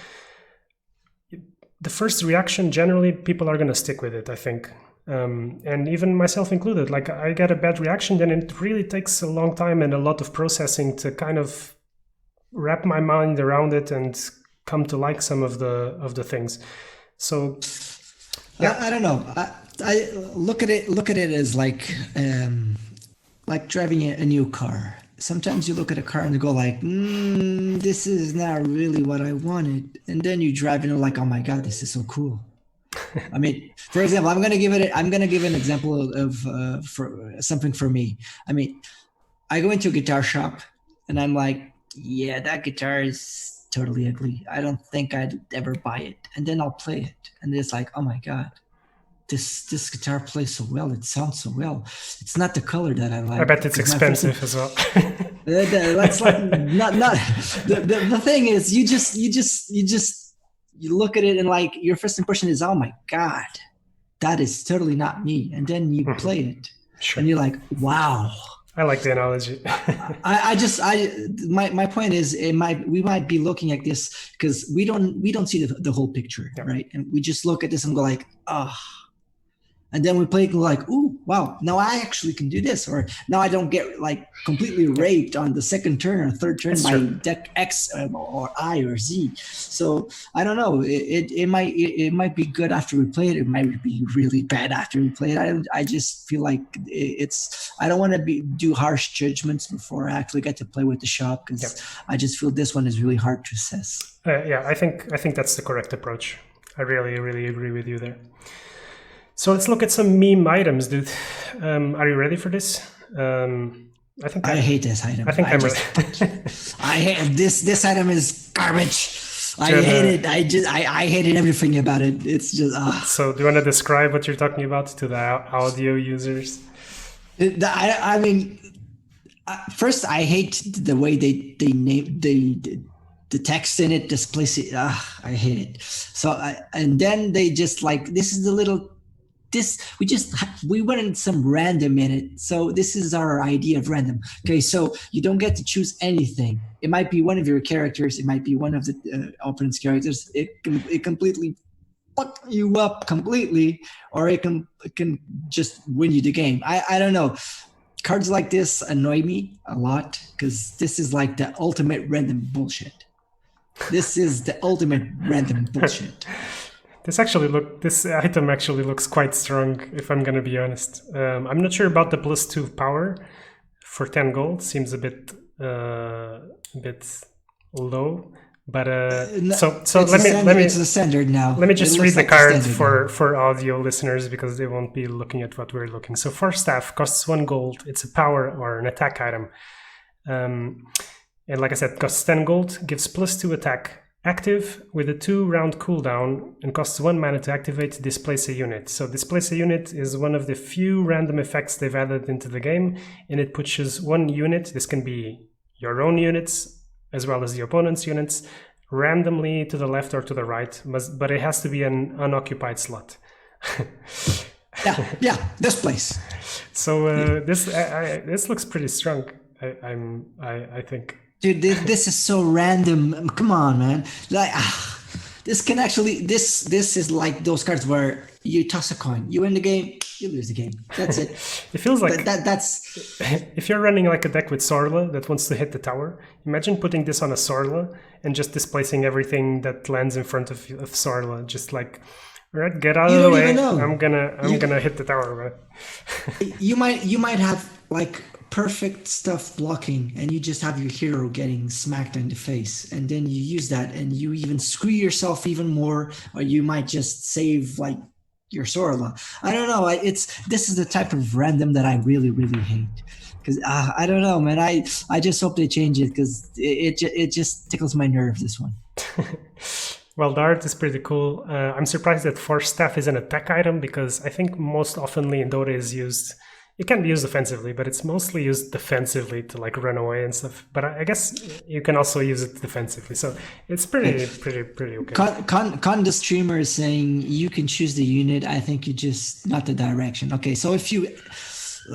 Speaker 1: the first reaction, generally people are going to stick with it, I think. And even myself included, like I get a bad reaction, then it really takes a long time and a lot of processing to kind of wrap my mind around it and come to like some of the things. So yeah.
Speaker 2: I don't know. I look at it as like driving a new car. Sometimes you look at a car and you go like, this is not really what I wanted. And then you drive and you're like, oh my God, this is so cool. I mean, for example, I'm going to give an example of for something for me. I mean, I go into a guitar shop and I'm like, yeah, that guitar is totally ugly. I don't think I'd ever buy it. And then I'll play it. And it's like, oh my God, this guitar plays so well. It sounds so well. It's not the color that I like.
Speaker 1: I bet it's expensive as well.
Speaker 2: That's like not the thing is you look at it and like your first impression is, oh my God, that is totally not me. And then you play it and you're like, wow.
Speaker 1: I like the analogy.
Speaker 2: My point is we might be looking at this because we don't see the whole picture, right? And we just look at this and go like, oh. And then we play it and like, ooh, wow, now I actually can do this. Or now I don't get like completely raped on the second turn or third turn by deck X or I or Z. So I don't know. It might be good after we play it. It might be really bad after we play it. I just feel like I don't want to do harsh judgments before I actually get to play with the shop because I just feel this one is really hard to assess.
Speaker 1: I think that's the correct approach. I really, really agree with you there. So let's look at some meme items, dude. Are you ready for this? I
Speaker 2: hate this item.
Speaker 1: I think I'm ready.
Speaker 2: I hate this item is garbage. I hate it. I hated everything about it. It's just.
Speaker 1: So do you want to describe what you're talking about to the audio users?
Speaker 2: I mean, first I hate the way they name the text in it. Displace it. I hate it. So and then they just like this is the little. We wanted some random in it. So this is our idea of random. Okay, so you don't get to choose anything. It might be one of your characters. It might be one of the opponent's characters. It completely fuck you up completely, or it can just win you the game. I don't know. Cards like this annoy me a lot because this is like the ultimate random bullshit. This is the ultimate random bullshit.
Speaker 1: This item actually looks quite strong, if I'm going to be honest. I'm not sure about the +2 power for 10 gold. Seems a bit low, but
Speaker 2: it's the standard now.
Speaker 1: Let me just read the card for audio listeners because they won't be looking at what we're looking. So Force Staff costs 1 gold. It's a power or an attack item, and like I said, costs 10 gold. Gives +2 attack. Active with a 2-round cooldown and costs 1 mana to activate Displace a Unit. So Displace a Unit is one of the few random effects they've added into the game, and it pushes 1 unit, this can be your own units as well as the opponent's units, randomly to the left or to the right, but it has to be an unoccupied slot.
Speaker 2: yeah, this place.
Speaker 1: So this looks pretty strong, I think.
Speaker 2: Dude, this is so random. Come on, man. Like, this can actually. This is like those cards where you toss a coin, you win the game, you lose the game. That's it.
Speaker 1: It feels like
Speaker 2: that's.
Speaker 1: If you're running like a deck with Sorla that wants to hit the tower, imagine putting this on a Sorla and just displacing everything that lands in front of Sorla. Just like, all right, get out of the way. I'm gonna hit the tower, right?
Speaker 2: you might have like perfect stuff blocking and you just have your hero getting smacked in the face, and then you use that and you even screw yourself even more, or you might just save like your Sorla. I don't know. This is the type of random that I really, really hate because I don't know, man. I just hope they change it because it just tickles my nerve, this one.
Speaker 1: Well, the art is pretty cool. I'm surprised that Force Staff is an attack item because I think most oftenly in Dota is used. It can be used offensively, but it's mostly used defensively to like run away and stuff. But I guess you can also use it defensively, so it's pretty okay.
Speaker 2: Con the streamer is saying you can choose the unit. I think you just not the direction. Okay, so if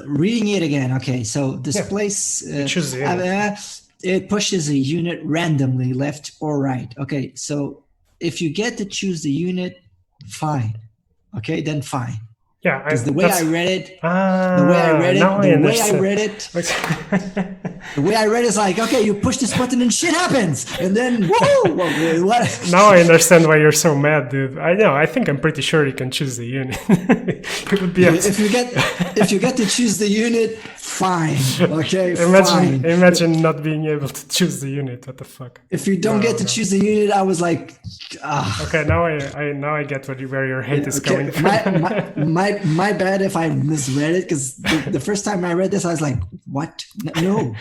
Speaker 2: Reading it again. Okay, so displace.
Speaker 1: choose the unit.
Speaker 2: It pushes a unit randomly left or right. Okay, so if you get to choose the unit, fine. Okay, then fine.
Speaker 1: Yeah,
Speaker 2: Because the way I read it,
Speaker 1: now I understand.
Speaker 2: The way I read it is like, okay, you push this button and shit happens, and then whoa, what?
Speaker 1: Now I understand why you're so mad, dude. I know. I think I'm pretty sure you can choose the unit. It would be
Speaker 2: if you get to choose the unit, fine. Okay, fine.
Speaker 1: Imagine not being able to choose the unit. What the fuck?
Speaker 2: If you don't get to choose the unit, I was like,
Speaker 1: Okay, now I get where your hate is coming from.
Speaker 2: My bad if I misread it, because the first time I read this, I was like, what? No,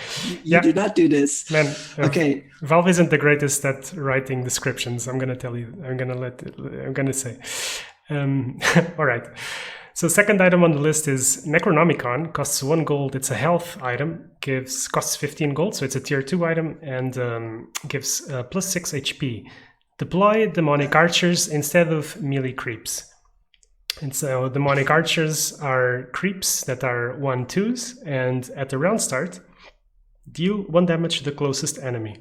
Speaker 2: you do not do this.
Speaker 1: Man,
Speaker 2: okay.
Speaker 1: Valve isn't the greatest at writing descriptions. I'm gonna tell you. I'm gonna say. All right. So second item on the list is Necronomicon. Costs 1 gold. It's a health item. Costs 15 gold. So it's a tier 2 item and gives plus 6 HP. Deploy demonic archers instead of melee creeps. And so demonic archers are creeps that are 1/2s, and at the round start, deal 1 damage to the closest enemy.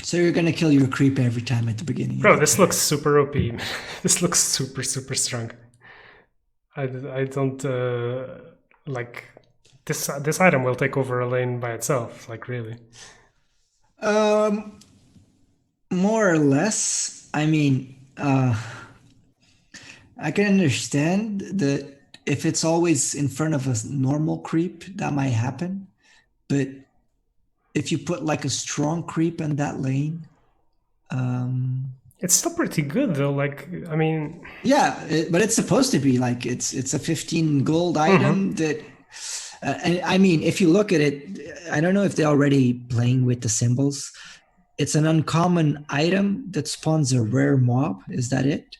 Speaker 2: So you're gonna kill your creep every time at the beginning.
Speaker 1: Bro, this looks super OP. This looks super strong. I don't like this. This item will take over a lane by itself. Like really.
Speaker 2: More or less. I mean, I can understand that if it's always in front of a normal creep, that might happen. But if you put like a strong creep in that lane,
Speaker 1: it's still pretty good though. Like, I mean,
Speaker 2: yeah, but it's supposed to be like it's a 15 gold item that. I mean, if you look at it, I don't know if they're already playing with the symbols. It's an uncommon item that spawns a rare mob. Is that it?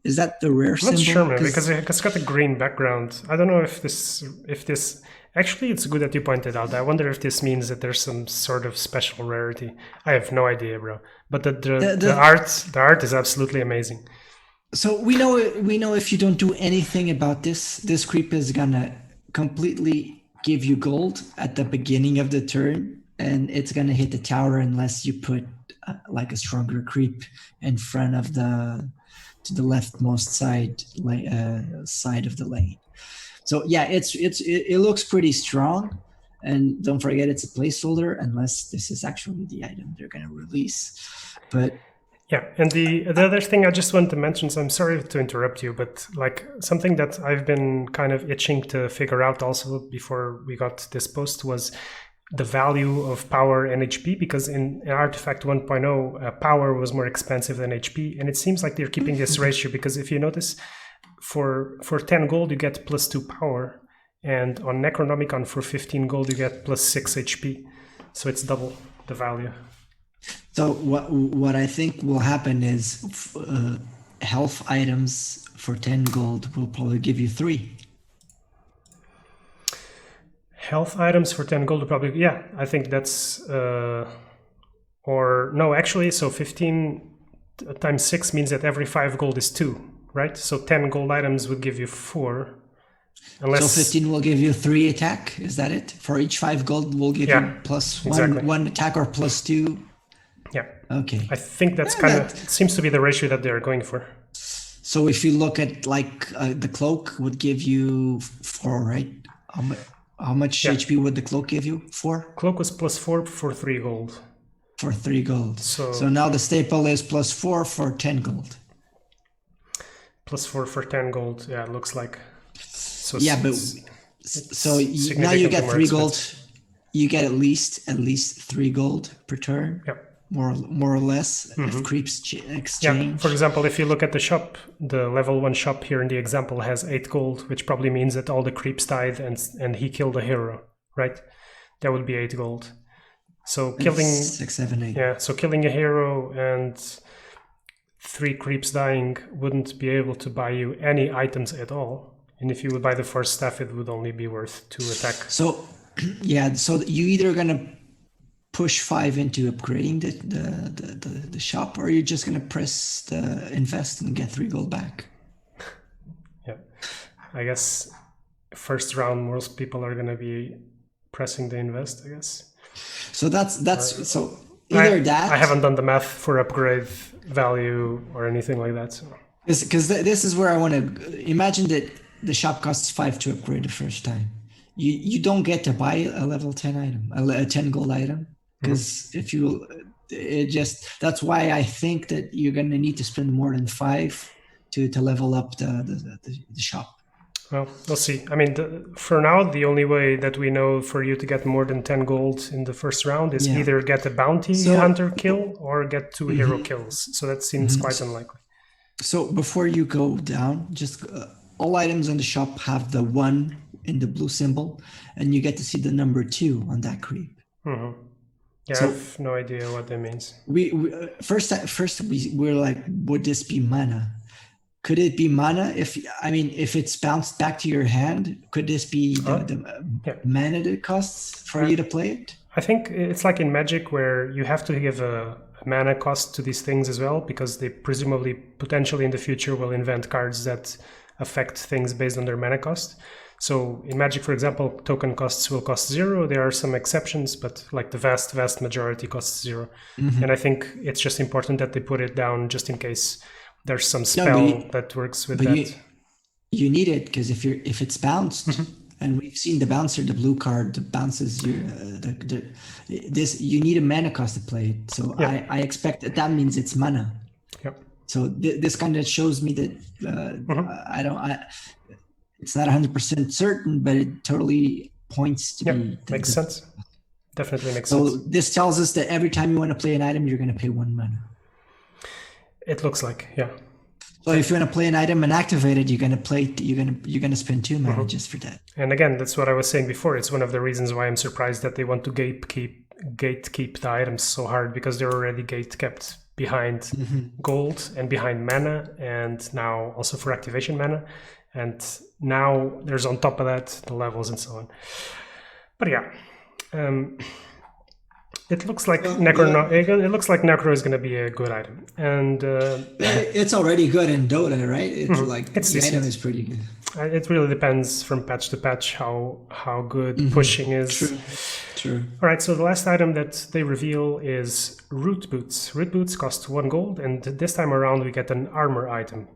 Speaker 2: Is that the rare symbol?
Speaker 1: I'm not sure, man, because it's got a green background. I don't know if this. Actually, it's good that you pointed out. I wonder if this means that there's some sort of special rarity. I have no idea, bro. But the art is absolutely amazing.
Speaker 2: So we know if you don't do anything about this creep is gonna completely give you gold at the beginning of the turn, and it's gonna hit the tower unless you put like a stronger creep in front of to the leftmost side of the lane. So yeah, it looks pretty strong, and don't forget it's a placeholder unless this is actually the item they're gonna release. But
Speaker 1: yeah, and the other thing I just want to mention, so I'm sorry to interrupt you, but like something that I've been kind of itching to figure out also before we got this post was the value of power and HP, because in Artifact 1.0, power was more expensive than HP, and it seems like they're keeping this ratio, because if you notice, for 10 gold you get plus 2 power, and on Necronomicon for 15 gold you get plus 6 HP, so it's double the value.
Speaker 2: So what I think will happen is health items for 10 gold will probably give you 3.
Speaker 1: Health items for 10 gold will probably, yeah, I think that's, or no, actually, so 15 times 6 means that every 5 gold is 2, right? So 10 gold items would give you 4. Unless...
Speaker 2: So 15 will give you 3 attack, is that it? For each 5 gold will give you plus one attack or plus 2?
Speaker 1: Yeah.
Speaker 2: Okay.
Speaker 1: I think that's it seems to be the ratio that they're going for.
Speaker 2: So if you look at like the cloak would give you 4, right? How much HP would the cloak give you? 4?
Speaker 1: Cloak was plus 4 for 3 gold.
Speaker 2: For 3 gold. So now the staple is plus 4 for 10 gold.
Speaker 1: Plus 4 for 10 gold. Yeah, it looks like. So
Speaker 2: yeah, but so now you get 3 gold. You get at least 3 gold per turn.
Speaker 1: Yep.
Speaker 2: More or less, if creeps exchange.
Speaker 1: Yeah. For example, if you look at the shop, the level 1 shop here in the example has 8 gold, which probably means that all the creeps died and he killed a hero, right? That would be 8 gold. So killing
Speaker 2: 6, 7, 8.
Speaker 1: Yeah, so killing a hero and 3 creeps dying wouldn't be able to buy you any items at all. And if you would buy the Force Staff, it would only be worth 2 attack.
Speaker 2: So yeah, so you either gonna push 5 into upgrading the shop, or you're just gonna press the invest and get 3 gold back.
Speaker 1: Yeah, I guess first round, most people are going to be pressing the invest, I guess.
Speaker 2: So so either that.
Speaker 1: I haven't done the math for upgrade value or anything like that. So.
Speaker 2: Because this is where I want to imagine that the shop costs 5 to upgrade the first time. You don't get to buy a level 10 item, a 10 gold item, because if you, that's why I think that you're going to need to spend more than 5 to level up the shop.
Speaker 1: Well, we'll see. I mean, for now, the only way that we know for you to get more than 10 gold in the first round is either get a bounty hunter kill or get 2 hero kills. So that seems quite unlikely. So
Speaker 2: before you go down, just all items in the shop have the 1 in the blue symbol, and you get to see the number 2 on that creep.
Speaker 1: Mm-hmm. Yeah, so I have no idea what that means.
Speaker 2: First we're like, would this be mana? Could it be mana? If it's bounced back to your hand, could this be the mana that it costs for you to play it?
Speaker 1: I think it's like in Magic where you have to give a mana cost to these things as well, because they presumably potentially in the future will invent cards that affect things based on their mana cost. So in Magic, for example, token costs will cost 0. There are some exceptions, but like the vast majority costs 0. And I think it's just important that they put it down just in case there's some spell that works with that.
Speaker 2: You need it because if it's bounced, and we've seen the bouncer, the blue card, the bounces. You need a mana cost to play it. So I expect that means it's mana.
Speaker 1: Yep.
Speaker 2: So this kind of shows me that it's not 100% certain, but it totally points to be.
Speaker 1: Makes sense. Definitely makes sense.
Speaker 2: So this tells us that every time you want to play an item, you're going to pay 1 mana.
Speaker 1: It looks like, yeah.
Speaker 2: So if you want to play an item and activate it, you're going to spend 2 mana just for that.
Speaker 1: And again, that's what I was saying before. It's one of the reasons why I'm surprised that they want to gatekeep the items so hard, because they're already gatekept behind gold and behind mana, and now also for activation mana. And now there's on top of that the levels and so on. But yeah. It looks like Necro is going to be a good item, and
Speaker 2: it's already good in Dota, right? It's the item is pretty good.
Speaker 1: It really depends from patch to patch how good pushing is.
Speaker 2: True.
Speaker 1: All right, so the last item that they reveal is Root Boots. Root Boots cost 1 gold, and this time around we get an armor item.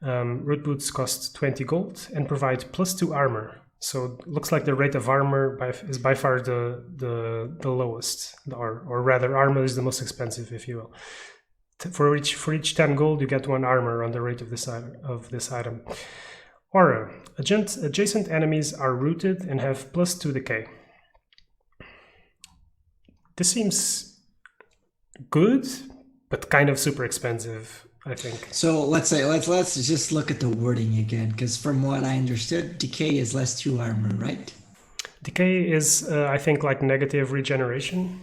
Speaker 1: Root Boots cost 20 gold and provide +2 armor. So it looks like the rate of armor is by far the lowest, or rather armor is the most expensive, if you will. For each 10 gold you get 1 armor on the rate of this item. Aura. Adjacent enemies are rooted and have +2 decay. This seems good, but kind of super expensive, I think.
Speaker 2: So let's just look at the wording again, because from what I understood, decay is less 2 armor, right?
Speaker 1: Decay is, I think, like negative regeneration.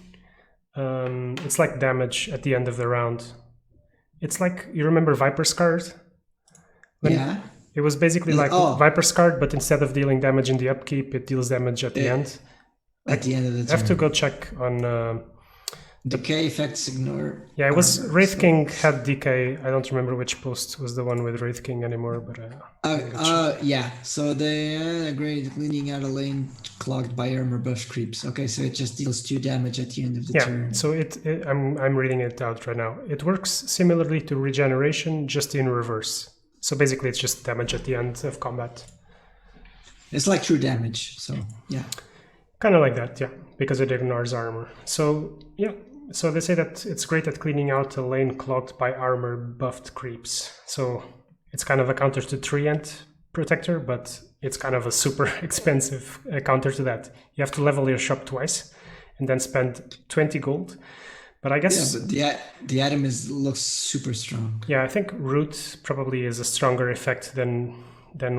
Speaker 1: It's like damage at the end of the round. It's like, you remember Viper Scarred?
Speaker 2: Yeah.
Speaker 1: It was basically like Viper Scarred, but instead of dealing damage in the upkeep, it deals damage at the end.
Speaker 2: At the end of the turn.
Speaker 1: I have to go check on...
Speaker 2: Decay effects ignore.
Speaker 1: Yeah, it was Wraith King had decay. I don't remember which post was the one with Wraith King anymore, but
Speaker 2: yeah. So the great cleaning out a lane clogged by armor buff creeps. Okay, so it just deals 2 damage at the end of the turn.
Speaker 1: Yeah. So I'm reading it out right now. It works similarly to regeneration, just in reverse. So basically, it's just damage at the end of combat.
Speaker 2: It's like true damage. So yeah.
Speaker 1: Kind of like that, yeah, because it ignores armor. So yeah. So they say that it's great at cleaning out a lane clogged by armor buffed creeps. So it's kind of a counter to Treant Protector, but it's kind of a super expensive counter to that. You have to level your shop twice and then spend 20 gold. But I guess...
Speaker 2: Yeah, but the item looks super strong.
Speaker 1: Yeah, I think Root probably is a stronger effect than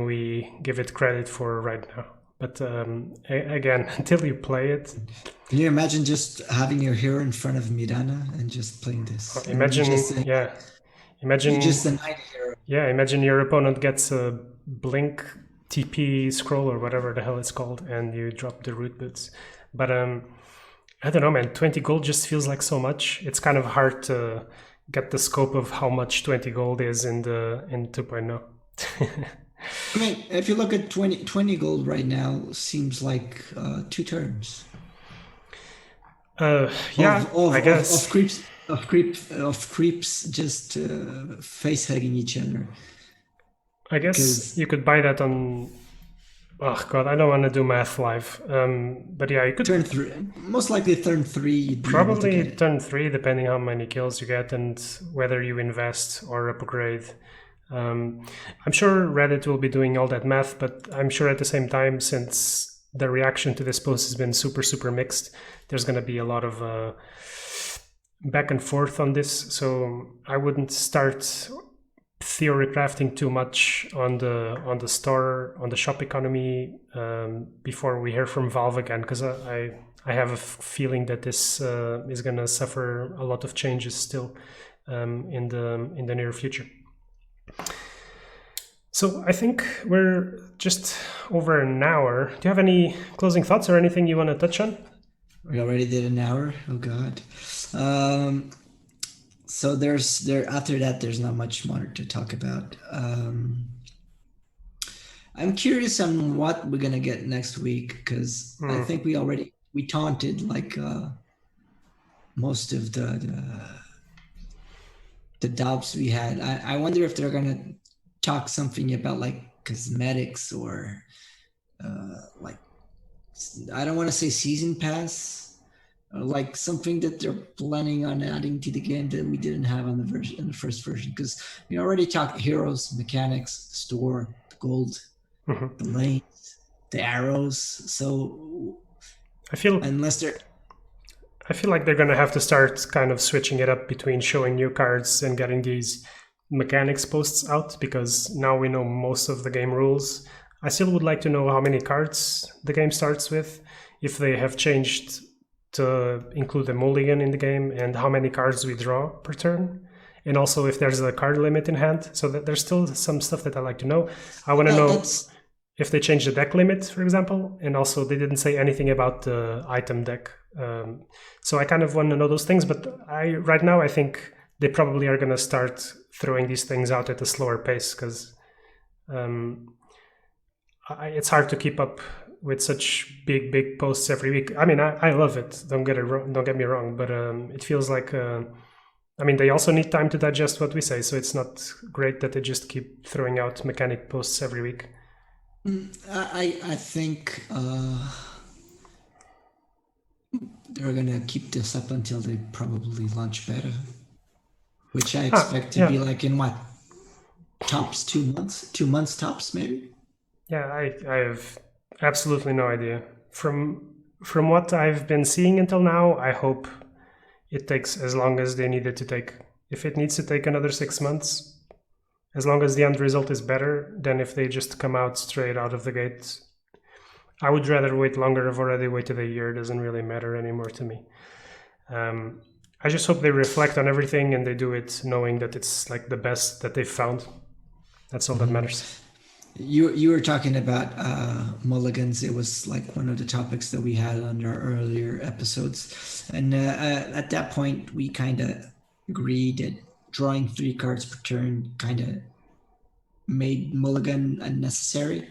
Speaker 1: we give it credit for right now. But again, until you play it...
Speaker 2: Can you imagine just having your hero in front of Mirana and just playing this?
Speaker 1: Imagine
Speaker 2: you're just a knight hero.
Speaker 1: Yeah, imagine your opponent gets a blink TP scroll or whatever the hell it's called, and you drop the Root Boots. But I don't know, man. 20 gold just feels like so much. It's kind of hard to get the scope of how much 20 gold is in 2.0.
Speaker 2: I mean, if you look at 20 gold right now, seems like 2 turns
Speaker 1: Yeah, I
Speaker 2: of
Speaker 1: guess.
Speaker 2: creeps just face hugging each other.
Speaker 1: I guess
Speaker 2: Because
Speaker 1: you could buy that on. Oh god, I don't want to do math live. But yeah, you
Speaker 2: turn
Speaker 1: could
Speaker 2: three, most likely turn 3, you'd be able to
Speaker 1: probably
Speaker 2: get it.
Speaker 1: turn three, depending how many kills you get and whether you invest or upgrade. Um, I'm sure Reddit will be doing all that math, but I'm sure at the same time, since the reaction to this post has been super, super mixed, there's going to be a lot of back and forth on this. So I wouldn't start theory crafting too much on the store on the shop economy before we hear from Valve again, because I have a feeling that this is going to suffer a lot of changes still in the near future. So I think we're just over an hour. Do you have any closing thoughts or anything you want to touch on?
Speaker 2: We already did an hour. Oh God. So there after that, there's not much more to talk about. I'm curious on what we're gonna get next week because I think we taunted like most of the doubts we had. I wonder if they're gonna talk something about like cosmetics or like I don't want to say season pass, or like something that they're planning on adding to the game that we didn't have on the first version. Because we already talked heroes, mechanics, the store, the gold,
Speaker 1: Mm-hmm.
Speaker 2: the lanes, the arrows. So
Speaker 1: I feel
Speaker 2: unless they're
Speaker 1: I feel like they're gonna have to start kind of switching it up between showing new cards and getting these mechanics posts out, because now we know most of the game rules. I still would like to know how many cards the game starts with, if they have changed to include a mulligan in the game, and how many cards we draw per turn, and also if there's a card limit in hand. So that there's still some stuff that I like to know. I want to know
Speaker 2: that's
Speaker 1: if they changed the deck limit, for example, and also they didn't say anything about the item deck. So I kind of want to know those things, but right now I think they probably are going to start throwing these things out at a slower pace, because it's hard to keep up with such big posts every week. I mean, I love it. Don't get me wrong, but it feels like. I mean, they also need time to digest what we say, so it's not great that they just keep throwing out mechanic posts every week.
Speaker 2: I think they're gonna keep this up until they probably launch beta, which I expect to be
Speaker 1: Yeah.
Speaker 2: like in what tops 2 months, 2 months tops maybe.
Speaker 1: Yeah, I have absolutely no idea. From what I've been seeing until now, I hope it takes as long as they need it to take. If it needs to take another 6 months, as long as the end result is better than if they just come out straight out of the gate. I would rather wait longer. I've already waited a year. It doesn't really matter anymore to me. I just hope they reflect on everything and they do it knowing that it's like the best that they've found. That's all that matters.
Speaker 2: You were talking about mulligans. It was like one of the topics that we had on our earlier episodes, and at that point we kind of agreed that drawing 3 cards per turn kind of made mulligan unnecessary.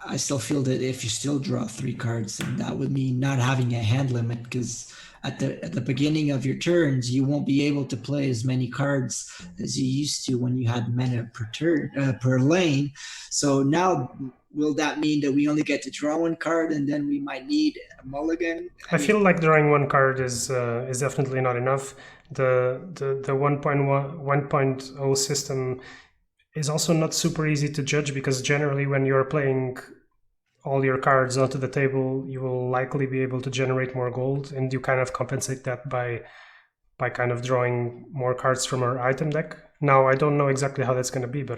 Speaker 2: I still feel that if you still draw 3 cards, then that would mean not having a hand limit, because at the beginning of your turns, you won't be able to play as many cards as you used to when you had mana per turn per lane. So now, will that mean that we only get to draw 1 card and then we might need a mulligan?
Speaker 1: I feel like drawing 1 card is definitely not enough. The 1.0 system is also not super easy to judge, because generally when you're playing all your cards onto the table, you will likely be able to generate more gold, and you kind of compensate that by kind of drawing more cards from our item deck. Now I don't know exactly how that's going to be, but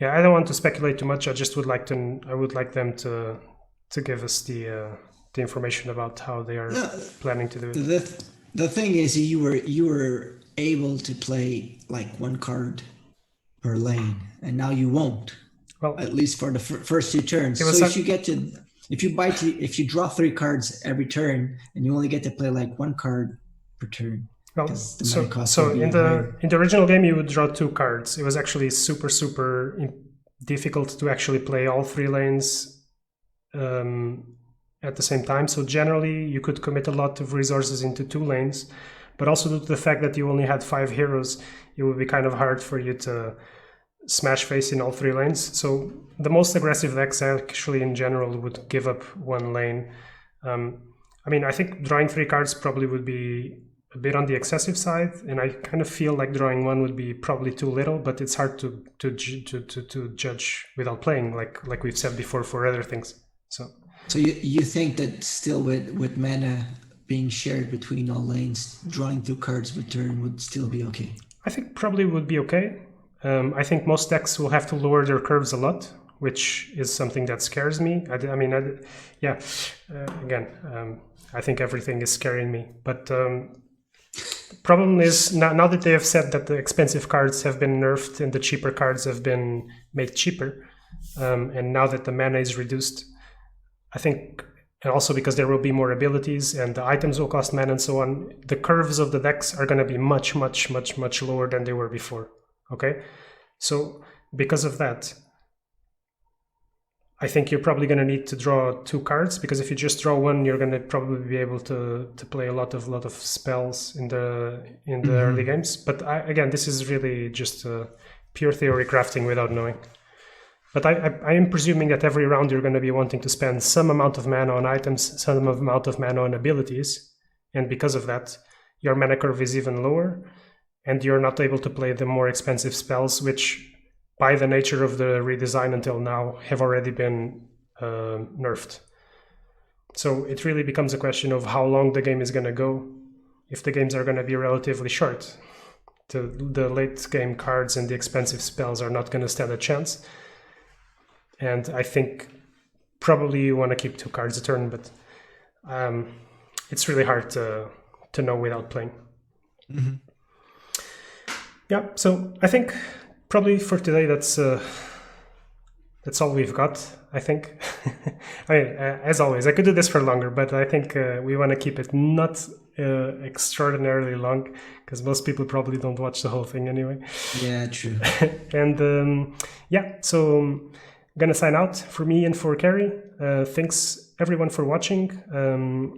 Speaker 1: yeah, I don't want to speculate too much. I just would like them to give us the information about how they are planning to do it.
Speaker 2: The thing is, you were able to play like 1 card per lane, and now you won't.
Speaker 1: Well,
Speaker 2: at least for the first 2 turns. So if you draw 3 cards every turn, and you only get to play like 1 card per turn,
Speaker 1: Well,
Speaker 2: because the
Speaker 1: so
Speaker 2: mana cost
Speaker 1: so
Speaker 2: would be
Speaker 1: in
Speaker 2: higher.
Speaker 1: the original game, you would draw 2 cards. It was actually super difficult to actually play all 3 lanes at the same time. So generally, you could commit a lot of resources into 2 lanes, but also due to the fact that you only had 5 heroes, it would be kind of hard for you to smash face in all 3 lanes. So the most aggressive decks actually in general would give up 1 lane. I mean, I think drawing 3 cards probably would be a bit on the excessive side, and I kind of feel like drawing 1 would be probably too little, but it's hard to judge without playing, like we've said before for other things.
Speaker 2: So you think that still with mana being shared between all lanes, drawing 2 cards per turn would still be okay?
Speaker 1: I think probably would be okay. I think most decks will have to lower their curves a lot, which is something that scares me. I think everything is scaring me. But the problem is, now that they have said that the expensive cards have been nerfed and the cheaper cards have been made cheaper, and now that the mana is reduced, I think, and also because there will be more abilities and the items will cost mana and so on, the curves of the decks are going to be much lower than they were before. Okay, so because of that, I think you're probably going to need to draw 2 cards, because if you just draw 1, you're going to probably be able to play a lot of spells in the early games. But again, this is really just pure theory crafting without knowing. But I am presuming that every round you're going to be wanting to spend some amount of mana on items, some amount of mana on abilities, and because of that, your mana curve is even lower, and you're not able to play the more expensive spells, which, by the nature of the redesign until now, have already been nerfed. So it really becomes a question of how long the game is going to go. If the games are going to be relatively short, the late game cards and the expensive spells are not going to stand a chance. And I think probably you want to keep 2 cards a turn, but it's really hard to know without playing.
Speaker 2: Mm-hmm.
Speaker 1: Yeah, so I think probably for today that's all we've got, I think. I mean, as always, I could do this for longer, but I think we want to keep it not extraordinarily long, because most people probably don't watch the whole thing anyway.
Speaker 2: Yeah, true.
Speaker 1: And so I'm going to sign out for me and for Carrie. Thanks everyone for watching.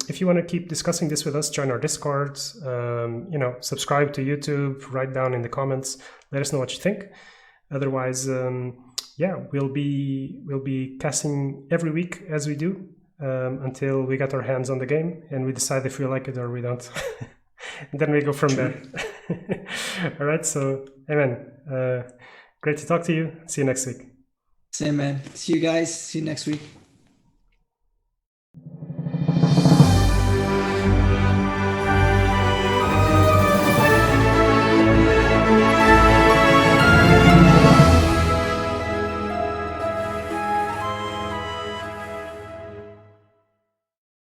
Speaker 1: If you want to keep discussing this with us, join our Discord, subscribe to YouTube, write down in the comments, let us know what you think. Otherwise, we'll be casting every week as we do, until we get our hands on the game and we decide if we like it or we don't. And then we go from there. All right, so amen. Great to talk to you. See you next week.
Speaker 2: Same, man. See you guys. See you next week.